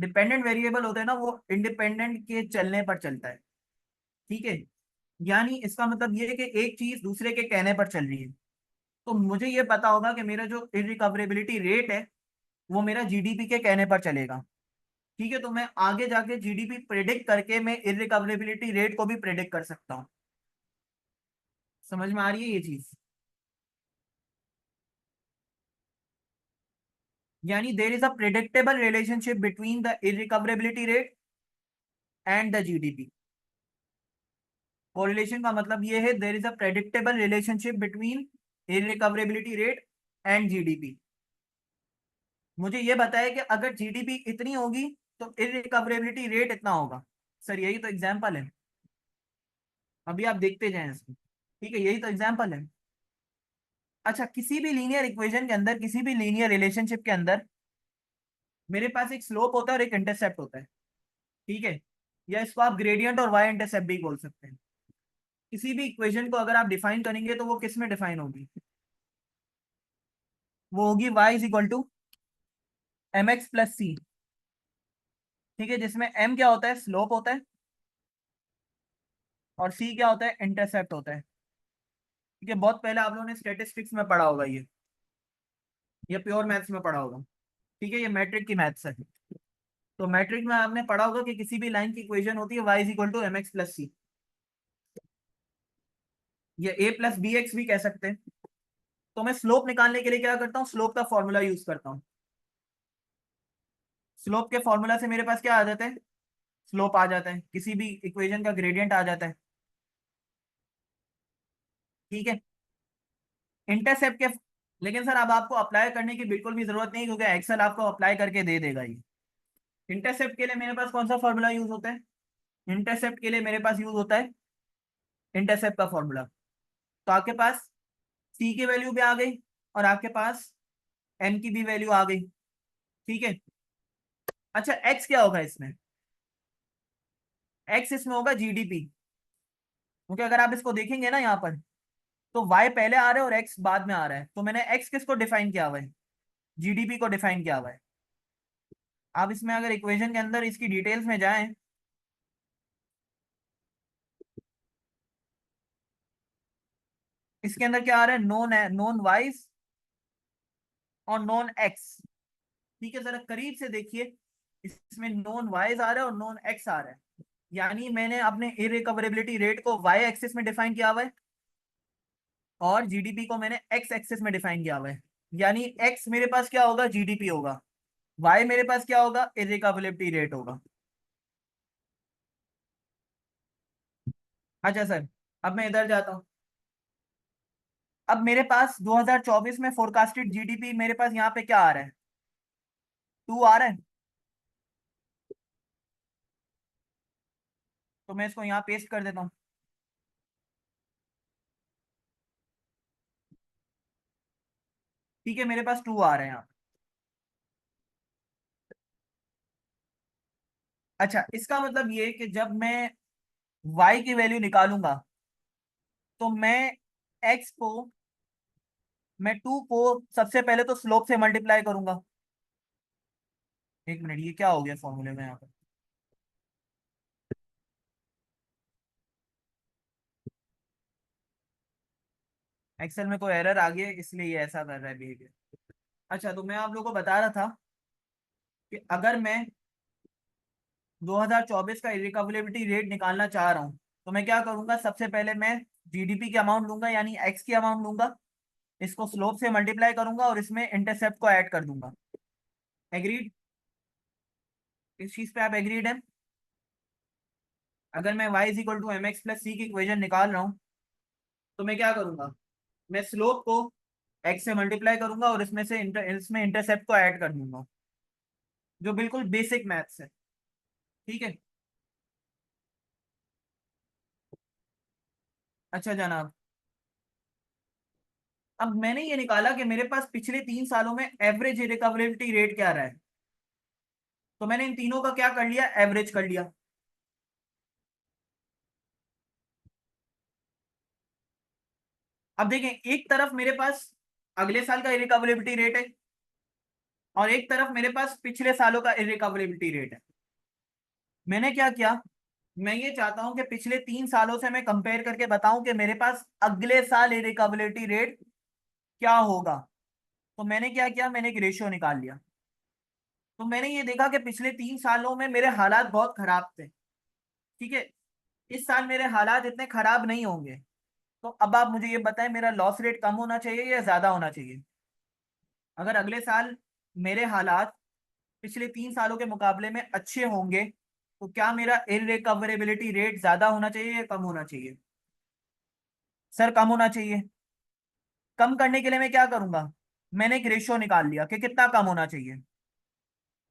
डिपेंडेंट वेरिएबल होता है ना, वो इंडिपेंडेंट के चलने पर चलता है। ठीक है, यानी इसका मतलब ये है कि एक चीज दूसरे के कहने पर चल रही है। तो मुझे ये पता होगा कि मेरा जो इरिकवरेबिलिटी रेट है वो मेरा जीडीपी के कहने पर चलेगा। ठीक है, तो मैं आगे जाके जीडीपी प्रेडिक्ट करके मैं इररिकवरेबिलिटी रेट को भी प्रेडिक्ट कर सकता हूँ। समझ में आ रही है ये चीज? यानी there is a predictable relationship between the irrecoverability rate and the GDP. Correlation का मतलब ये है there is a predictable relationship between irrecoverability rate and GDP. मुझे ये बताया कि अगर जीडीपी इतनी होगी तो इररिकवरेबिलिटी रेट इतना होगा। सर यही तो एग्जाम्पल है, अभी आप देखते जाएं इसको। ठीक है, यही तो एग्जाम्पल है। अच्छा, किसी भी लीनियर इक्वेशन के अंदर, किसी भी लीनियर रिलेशनशिप के अंदर मेरे पास एक स्लोप होता है और एक इंटरसेप्ट होता है। ठीक है, या इसको आप ग्रेडियंट और वाई इंटरसेप्ट भी बोल सकते हैं। किसी भी इक्वेशन को अगर आप डिफाइन करेंगे तो वो किस में डिफाइन होगी? वो होगी y is equal to M X plus C. ठीक है, जिसमें m क्या होता है? स्लोप होता है, और c क्या होता है? इंटरसेप्ट होता है। ठीक है, बहुत पहले आप लोगों ने स्टेटिस्टिक्स में पढ़ा होगा ये प्योर मैथ्स में पढ़ा होगा। ठीक है, ये मैट्रिक की मैथ्स है। तो मैट्रिक में आपने पढ़ा होगा कि किसी भी लाइन की इक्वेशन होती है y is equal to M X plus C. ये a प्लस बी एक्स भी कह सकते हैं। तो मैं स्लोप निकालने के लिए क्या करता हूँ? स्लोप का फॉर्मूला यूज करता हूँ। स्लोप के फॉर्मूला से मेरे पास क्या आ जाता है? स्लोप आ जाता है, किसी भी इक्वेशन का ग्रेडियंट आ जाता है। ठीक है, इंटरसेप्ट के, लेकिन सर अब आपको अप्लाई करने की बिल्कुल भी जरूरत नहीं, क्योंकि एक्सेल आपको अप्लाई करके दे देगा ये। इंटरसेप्ट के लिए मेरे पास कौन सा फॉर्मूला यूज होता है? इंटरसेप्ट के लिए मेरे पास यूज होता है इंटरसेप्ट का फॉर्मूला। तो आपके पास सी की वैल्यू भी आ गई और आपके पास एम की भी वैल्यू आ गई। ठीक है, अच्छा एक्स क्या होगा इसमें? एक्स इसमें होगा जीडीपी, क्योंकि अगर आप इसको देखेंगे ना यहाँ पर, तो वाई पहले आ रहा है और एक्स बाद में आ रहा है। तो मैंने एक्स किसको डिफाइन किया हुआ है? जीडीपी को डिफाइन किया हुआ है। आप इसमें अगर इक्वेशन के अंदर इसकी डिटेल्स में जाएं, इसके अंदर क्या आ रहा है? नॉन वाइज और नॉन एक्स। ठीक है, जरा करीब से देखिए, इसमें नॉन वाइज आ रहा है और नॉन एक्स आ रहा है। यानी मैंने अपने इरिकवरेबिलिटी रेट को वाई एक्सिस में डिफाइन किया हुआ है और जीडीपी को मैंने एक्स एक्सिस में डिफाइन किया हुआ है। यानी एक्स मेरे पास क्या होगा? जीडीपी होगा। वाई मेरे पास क्या होगा? इरिकवरेबिलिटी रेट होगा। अच्छा सर, अब मैं इधर जाता हूँ। अब मेरे पास 2024 में फोरकास्टेड जीडीपी मेरे पास यहाँ पे क्या आ रहा है? 2 आ रहा है। तो मैं इसको यहाँ पेस्ट कर देता हूँ। ठीक है, मेरे पास 2 आ रहे हैं यहाँ। अच्छा, इसका मतलब ये कि जब मैं y की वैल्यू निकालूंगा तो मैं 2 को सबसे पहले तो स्लोप से मल्टीप्लाई करूंगा। एक मिनट, ये क्या हो गया फॉर्मूले में यहाँ पर? एक्सेल में कोई एरर आ गया है, इसलिए ये ऐसा कर रहा है बिहेवियर। अच्छा, तो मैं आप लोगों को बता रहा था कि अगर मैं 2024 का इरिकवरेबिलिटी रेट निकालना चाह रहा हूँ तो मैं क्या करूंगा? सबसे पहले मैं जीडीपी की अमाउंट लूंगा, यानी एक्स की अमाउंट लूंगा, इसको स्लोप से मल्टीप्लाई करूंगा और इसमें इंटरसेप्ट को ऐड कर दूंगा। एग्रीड? इस चीज पे आप एग्रीड है? अगर मैं y is equal to M X plus C की इक्वेशन निकाल रहा हूँ तो मैं क्या करूंगा? मैं स्लोप को x से मल्टीप्लाई करूंगा और इसमें इंटरसेप्ट को ऐड कर दूंगा, जो बिल्कुल बेसिक मैथ्स है। ठीक है, अच्छा जनाब, अब मैंने ये निकाला कि मेरे पास पिछले 3 सालों में एवरेज रिकवरेबिलिटी रेट क्या रहा है। तो मैंने इन तीनों का क्या कर लिया? एवरेज कर लिया। अब देखें, एक तरफ मेरे पास अगले साल का रिकवरेबिलिटी रेट है और एक तरफ मेरे पास पिछले सालों का रिकवरेबिलिटी रेट है। मैंने क्या किया? मैं ये चाहता हूं कि पिछले 3 सालों से मैं कंपेयर करके बताऊं कि मेरे पास अगले साल रिकवरेबिलिटी रेट क्या होगा। तो मैंने क्या किया? मैंने एक रेशियो निकाल लिया। तो मैंने ये देखा कि पिछले 3 सालों में मेरे हालात बहुत खराब थे। ठीक है, इस साल मेरे हालात इतने खराब नहीं होंगे। तो अब आप मुझे ये बताएं, मेरा लॉस रेट कम होना चाहिए या ज्यादा होना चाहिए? अगर अगले साल मेरे हालात पिछले 3 सालों के मुकाबले में अच्छे होंगे, तो क्या मेरा इररिकवरेबिलिटी रेट ज्यादा होना चाहिए या कम होना चाहिए? सर कम होना चाहिए। कम करने के लिए मैं क्या करूंगा? मैंने एक रेशियो निकाल लिया कि कितना कम होना चाहिए।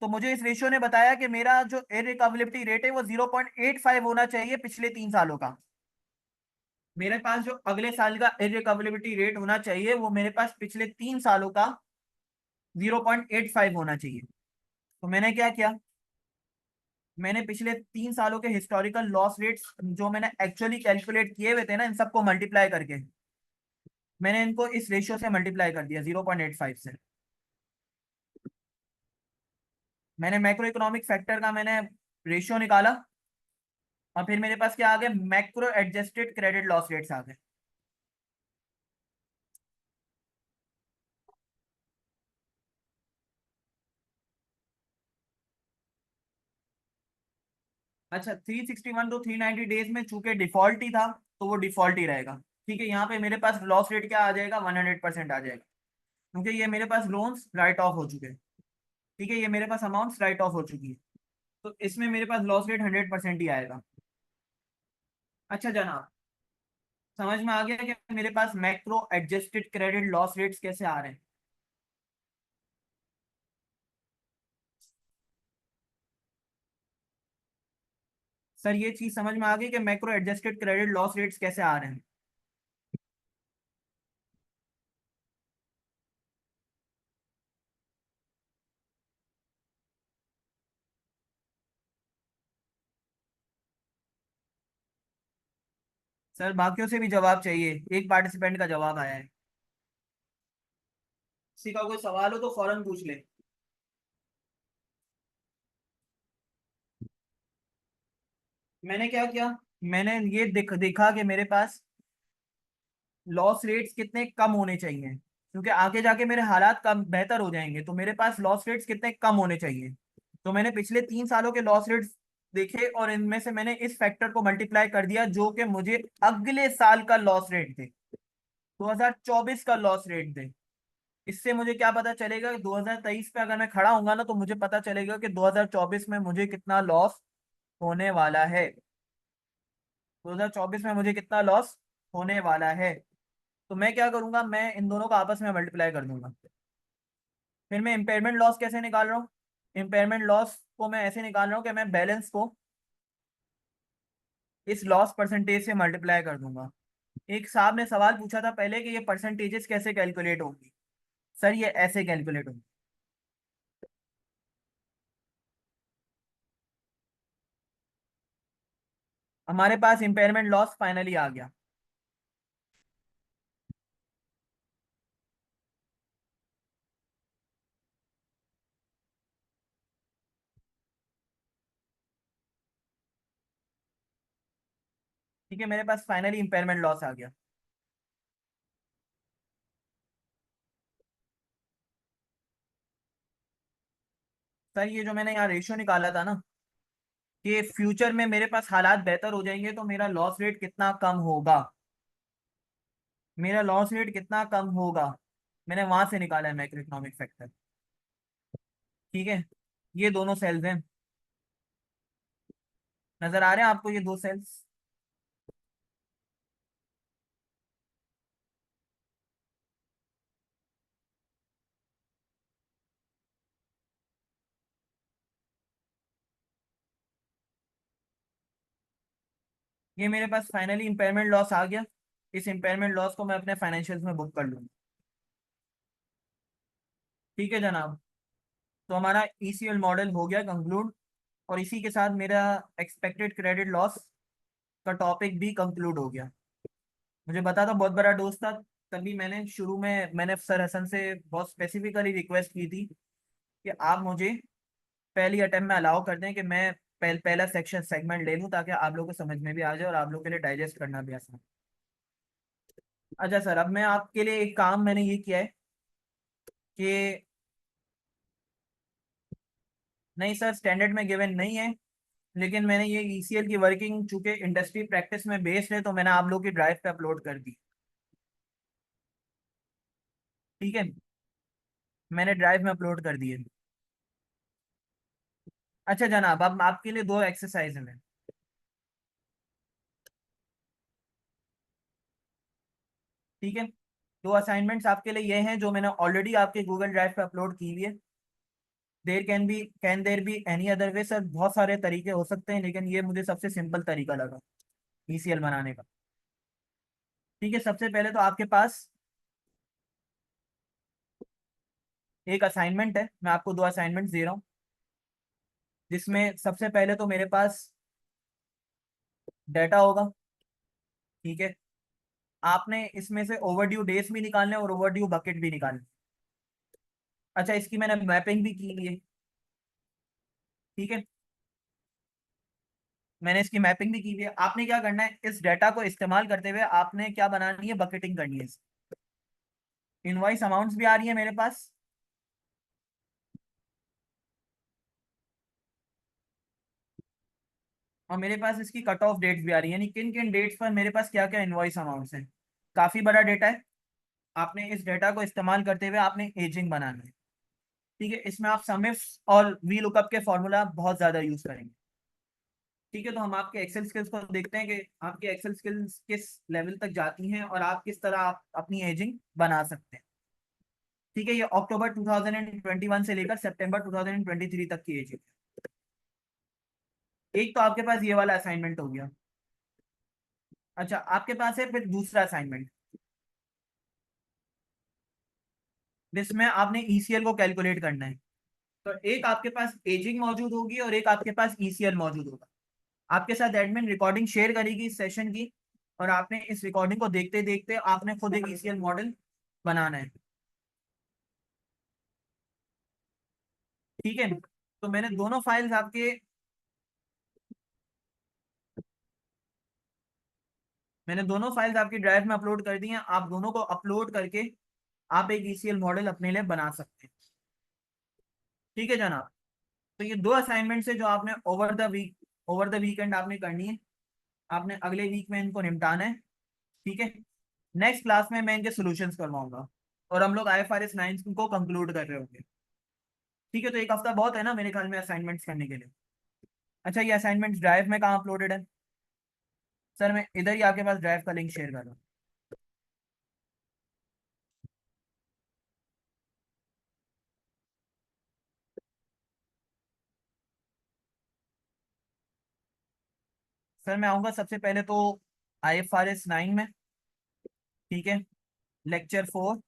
तो मुझे इस रेशियो ने बताया कि मेरा जो इररिकवरेबिलिटी रेट है वो 0.85 होना चाहिए पिछले 3 सालों का। मेरे पास जो अगले साल का इररिकवरेबिलिटी रेट होना चाहिए वो मेरे पास पिछले 3 सालों का 0.85 होना चाहिए। तो मैंने क्या किया, मैंने पिछले 3 सालों के हिस्टोरिकल लॉस रेट्स जो मैंने एक्चुअली कैलकुलेट किए हुए थे ना, इन सबको मल्टीप्लाई करके मैंने इनको इस रेशियो से मल्टीप्लाई कर दिया 0.85 से। मैंने मैक्रो इकोनॉमिक फैक्टर का मैंने रेशियो निकाला, और फिर मेरे पास क्या आ गया, macro adjusted credit loss rates आ गए। अच्छा, 361 to 390 डेज में चूंकि डिफॉल्ट ही था, तो वो डिफॉल्ट ही रहेगा। ठीक है, यहाँ पे मेरे पास लॉस रेट क्या आ जाएगा, 100% आ जाएगा, क्योंकि ये मेरे पास लोन्स राइट ऑफ हो चुके हैं। ठीक है, ये मेरे पास अमाउंट्स राइट ऑफ हो चुकी है, तो इसमें मेरे पास लॉस रेट 100% ही आएगा। अच्छा जनाब, समझ में आ गया कि मेरे पास macro adjusted credit loss rates कैसे आ रहे हैं? सर ये चीज समझ में आ गई कि macro adjusted credit loss rates कैसे आ रहे हैं? सर बाकियों से भी जवाब चाहिए, एक पार्टिसिपेंट का जवाब आया है। किसी का कोई सवाल हो तो फौरन पूछ ले। मैंने क्या किया, मैंने ये देखा कि मेरे पास लॉस रेट्स कितने कम होने चाहिए, क्योंकि आगे जाके मेरे हालात कम बेहतर हो जाएंगे, तो मेरे पास लॉस रेट्स कितने कम होने चाहिए। तो मैंने पिछले 3 सालों के लॉस रेट्स देखे, और इनमें से मैंने इस फैक्टर को मल्टीप्लाई कर दिया जो कि मुझे अगले साल का लॉस रेट दे, 2024 का लॉस रेट दे। इससे मुझे क्या पता चलेगा कि 2023 पे अगर मैं खड़ा होऊंगा ना, तो मुझे पता चलेगा कि 2024 में मुझे कितना लॉस होने वाला है। 2024 में मुझे कितना लॉस होने वाला है। तो मैं क्या करूंगा, मैं इन दोनों को आपस में मल्टीप्लाई कर दूंगा। फिर मैं इम्पेयरमेंट लॉस कैसे निकाल रहा हूँ? इम्पेयरमेंट लॉस को मैं ऐसे निकाल रहा हूँ कि मैं बैलेंस को इस लॉस परसेंटेज से मल्टीप्लाई कर दूंगा। एक साहब ने सवाल पूछा था पहले कि ये परसेंटेजेस कैसे कैलकुलेट होंगी। सर ये ऐसे कैलकुलेट होंगी। हमारे पास इम्पेयरमेंट लॉस फाइनली आ गया। ठीक है, मेरे पास फाइनली इम्पेयरमेंट लॉस आ गया। सर ये जो मैंने यहाँ रेशियो निकाला था ना, कि फ्यूचर में मेरे पास हालात बेहतर हो जाएंगे तो मेरा लॉस रेट कितना कम होगा, मेरा लॉस रेट कितना कम होगा, मैंने वहां से निकाला है मैक्रो इकोनॉमिक फैक्टर। ठीक है, ये दोनों सेल्स हैं, नजर आ रहे हैं आपको ये दो सेल्स? ये मेरे पास फाइनली इम्पेयरमेंट लॉस आ गया। इस इम्पेयरमेंट लॉस को मैं अपने फाइनेंशियल्स में बुक कर लूंगा। ठीक है जनाब, तो हमारा ईसीएल मॉडल हो गया कंक्लूड, और इसी के साथ मेरा एक्सपेक्टेड क्रेडिट लॉस का टॉपिक भी कंक्लूड हो गया। मुझे बता था बहुत बड़ा डोज था, तभी मैंने शुरू में मैंने सर हसन से बहुत स्पेसिफिकली रिक्वेस्ट की थी कि आप मुझे पहली अटेम्प्ट में अलाउ कर दें कि मैं पहला सेक्शन सेगमेंट ले लूं, ताकि आप लोगों को समझ में भी आ जाए और आप लोगों के लिए डाइजेस्ट करना भी आसान। अच्छा सर, अब मैं आपके लिए एक काम मैंने ये किया है कि नहीं सर, स्टैंडर्ड में गिवन नहीं है, लेकिन मैंने ये ईसीएल की वर्किंग चूंकि इंडस्ट्री प्रैक्टिस में बेस्ड है तो मैंने आप लोग की ड्राइव पे अपलोड कर दी। ठीक है, मैंने ड्राइव में अपलोड कर दिए। अच्छा जनाब, अब आपके लिए दो एक्सरसाइज हैं। ठीक है, दो असाइनमेंट्स आपके लिए ये हैं जो मैंने ऑलरेडी आपके गूगल ड्राइव पे अपलोड की हुई है। There be any other way sir, बहुत सारे तरीके हो सकते हैं लेकिन ये मुझे सबसे सिंपल तरीका लगा ईसीएल बनाने का। ठीक है, सबसे पहले तो आपके पास एक असाइनमेंट है, मैं आपको दो असाइनमेंट दे रहा हूँ, जिसमें सबसे पहले तो मेरे पास डाटा होगा। ठीक है, आपने इसमें से ओवरड्यू डेज भी निकालने और ओवरड्यू बकेट भी निकालने। अच्छा, इसकी मैंने मैपिंग भी की हुई है। ठीक है, मैंने इसकी मैपिंग भी की हुई है। आपने क्या करना है, इस डाटा को इस्तेमाल करते हुए आपने क्या बनानी है, बकेटिंग करनी है। इनवॉइस अमाउंट्स भी आ रही है मेरे पास, और मेरे पास इसकी कट ऑफ डेट्स भी आ रही है, यानी किन किन डेट्स पर मेरे पास क्या क्या इनवॉइस अमाउंट्स हैं। काफी बड़ा डेटा है। आपने इस डेटा को इस्तेमाल करते हुए आपने एजिंग बनानी है। ठीक है, इसमें आप समिफ्स और वी लुकअप के फॉर्मूला बहुत ज्यादा यूज करेंगे। ठीक है, तो हम आपके एक्सेल स्किल्स को देखते हैं कि आपकी एक्सेल स्किल्स किस लेवल तक जाती हैं और आप किस तरह आप अपनी एजिंग बना सकते हैं। ठीक है, ये अक्टूबर 2021 से लेकर सितंबर 2023 तक की एजिंग है। एक तो आपके पास ये वाला असाइनमेंट हो गया। अच्छा, आपके पास है फिर दूसरा असाइनमेंट, जिसमें आपने ईसीएल को कैलकुलेट करना है। तो एक आपके पास एजिंग मौजूद होगी और एक आपके पास ईसीएल मौजूद होगा। आपके साथ एडमिन रिकॉर्डिंग शेयर करेगी इस सेशन की, और आपने इस रिकॉर्डिंग को देखते देखते आपने खुद एक ईसीएल मॉडल बनाना है। ठीक है, तो मैंने दोनों फाइल्स आपकी ड्राइव में अपलोड कर दी हैं। आप दोनों को अपलोड करके आप एक ईसीएल मॉडल अपने लिए बना सकते हैं। ठीक है जनाब, तो ये दो असाइनमेंट्स है जो आपने ओवर द वीकेंड आपने करनी है। आपने अगले वीक में इनको निपटाना है। ठीक है, नेक्स्ट क्लास में मैं इनके सॉल्यूशंस करवाऊंगा और हम लोग आईएफआरएस 9 को कंक्लूड कर रहे होंगे। ठीक है, तो एक हफ्ता बहुत है ना मेरे ख्याल में असाइनमेंट्स करने के लिए। अच्छा, ये असाइनमेंट्स ड्राइव में कहाँ अपलोडेड है? सर मैं इधर ही आपके पास ड्राइव का लिंक शेयर कर रहा हूँ। सर मैं आऊँगा सबसे पहले तो IFRS 9 में। ठीक है, लेक्चर 4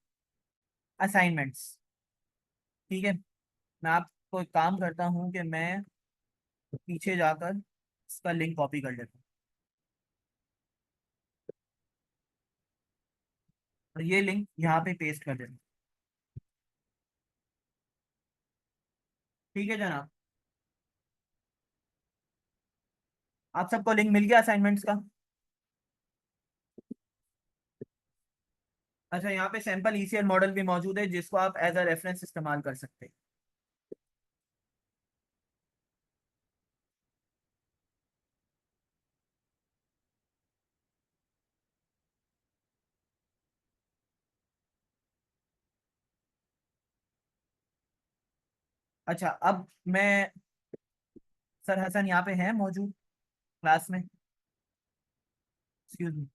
असाइनमेंट्स। ठीक है, मैं आपको एक काम करता हूँ कि मैं पीछे जाकर इसका लिंक कॉपी कर लेता हूँ और ये लिंक यहाँ पे पेस्ट कर देता हूँ। ठीक है जनाब, आप सबको लिंक मिल गया असाइनमेंट्स का? अच्छा, यहाँ पे सैंपल ईसीएल मॉडल भी मौजूद है जिसको आप एज अ रेफरेंस इस्तेमाल कर सकते हैं। अच्छा, अब मैं, सर हसन यहाँ पे हैं मौजूद क्लास में? Excuse me.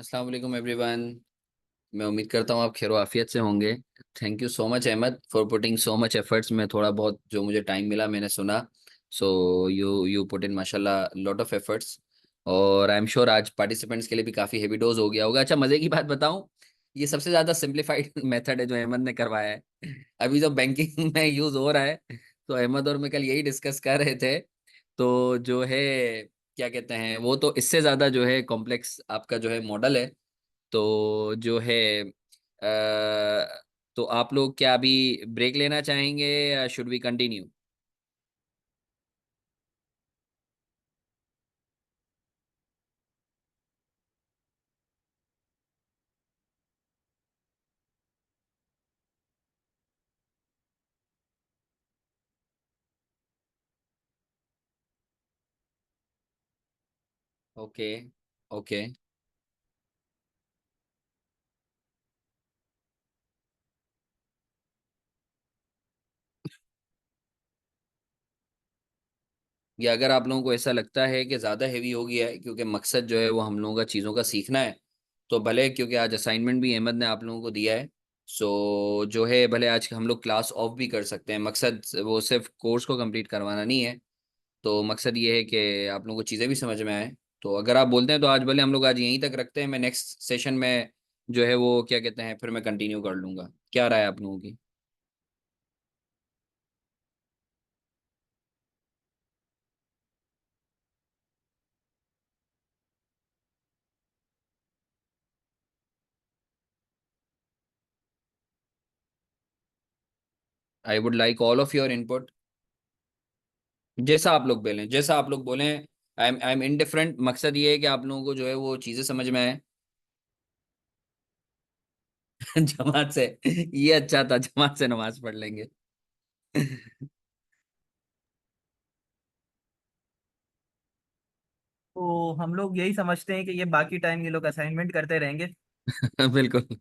अस्सलाम वालेकुम एवरीवन। मैं उम्मीद करता हूँ आप खैर आफियत से होंगे। Thank you so much Ahmad for putting so much efforts. मैं थोड़ा बहुत जो मुझे टाइम मिला मैंने सुना। सो यू पुट इन माशाल्लाह लॉट ऑफ एफर्ट्स। और आई एम श्योर आज पार्टिसिपेंट्स के लिए भी काफ़ी हेवी डोज हो गया होगा। अच्छा, मज़े की बात बताऊँ, ये सबसे ज़्यादा सिंप्लीफाइड मेथड है जो अहमद ने करवाया है अभी जो बैंकिंग में यूज़ हो रहा है। तो अहमद और मैं कल यही डिस्कस कर रहे थे। तो जो है क्या कहते हैं, वो तो इससे ज़्यादा जो है कॉम्प्लेक्स आपका जो है मॉडल है। तो जो है तो आप लोग क्या अभी ब्रेक लेना चाहेंगे या should we continue? Okay okay. या अगर आप लोगों को ऐसा लगता है कि ज़्यादा हैवी हो गया है, क्योंकि मकसद जो है वो हम लोगों का चीज़ों का सीखना है, तो भले, क्योंकि आज असाइनमेंट भी अहमद ने आप लोगों को दिया है, सो जो है भले आज हम लोग क्लास ऑफ भी कर सकते हैं। मकसद वो सिर्फ कोर्स को कंप्लीट करवाना नहीं है। तो मकसद ये है कि आप लोगों को चीज़ें भी समझ में आए। तो अगर आप बोलते हैं तो आज भले हम लोग आज यहीं तक रखते हैं। मैं नेक्स्ट सेशन में जो है वो क्या कहते हैं फिर मैं कंटिन्यू कर लूँगा। क्या राय है आप लोगों की? I would like all of your input. जैसा आप लोग बोलें, जैसा आप लोग बोलें। I am indifferent. मकसद ये है कि आप लोगों को जो है वो चीज़ें समझ में आए। जमात से, ये अच्छा था, जमात से नमाज पढ़ लेंगे। तो हम लोग यही समझते हैं कि ये बाकी टाइम ये लोग असाइनमेंट करते रहेंगे। बिल्कुल।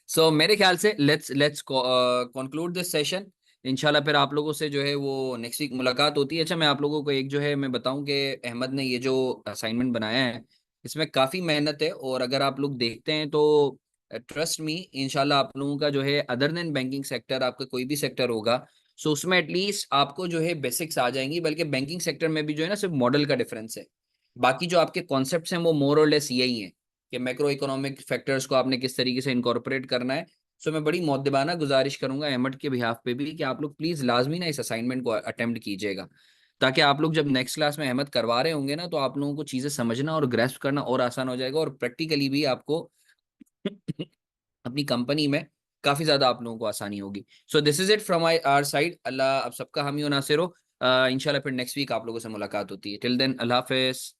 सो मेरे ख्याल से लेट्स कंक्लूड दिस सेशन। इंशाल्लाह फिर आप लोगों से जो है वो नेक्स्ट वीक मुलाकात होती है। अच्छा, मैं आप लोगों को एक जो है मैं बताऊं कि अहमद ने ये जो असाइनमेंट बनाया है इसमें काफ़ी मेहनत है। और अगर आप लोग देखते हैं तो ट्रस्ट मी, इंशाल्लाह आप लोगों का जो है अदर देन बैंकिंग सेक्टर, आपका कोई भी सेक्टर होगा, सो उसमें एटलीस्ट आपको जो है बेसिक्स आ जाएंगी। बल्कि बैंकिंग सेक्टर में भी जो है ना सिर्फ मॉडल का डिफरेंस है। बाकी जो आपके कॉन्सेप्ट्स हैं वो मोर और लेस यही हैं कि मैक्रो इकोनॉमिक फैक्टर्स को आपने किस तरीके से इनकॉर्पोरेट करना है। सो मैं बड़ी मौदबाना गुजारिश करूंगा अहमद के बिहाफ पे भी कि आप लोग प्लीज़ लाजमी ना इस असाइनमेंट को अटेम्प्ट कीजिएगा, ताकि आप लोग जब नेक्स्ट क्लास में अहमद करवा रहे होंगे ना तो आप लोगों को चीज़ें समझना और ग्रेस्प करना और आसान हो जाएगा। और प्रैक्टिकली भी आपको अपनी कंपनी में काफ़ी ज़्यादा आप लोगों को आसानी होगी। So this is it from our side. अल्लाह आप सबका हामी और नासिर हो। इंशाल्लाह फिर नेक्स्ट वीक आप लोगों से मुलाकात होती है। टिल देन अल्लाह हाफिज़।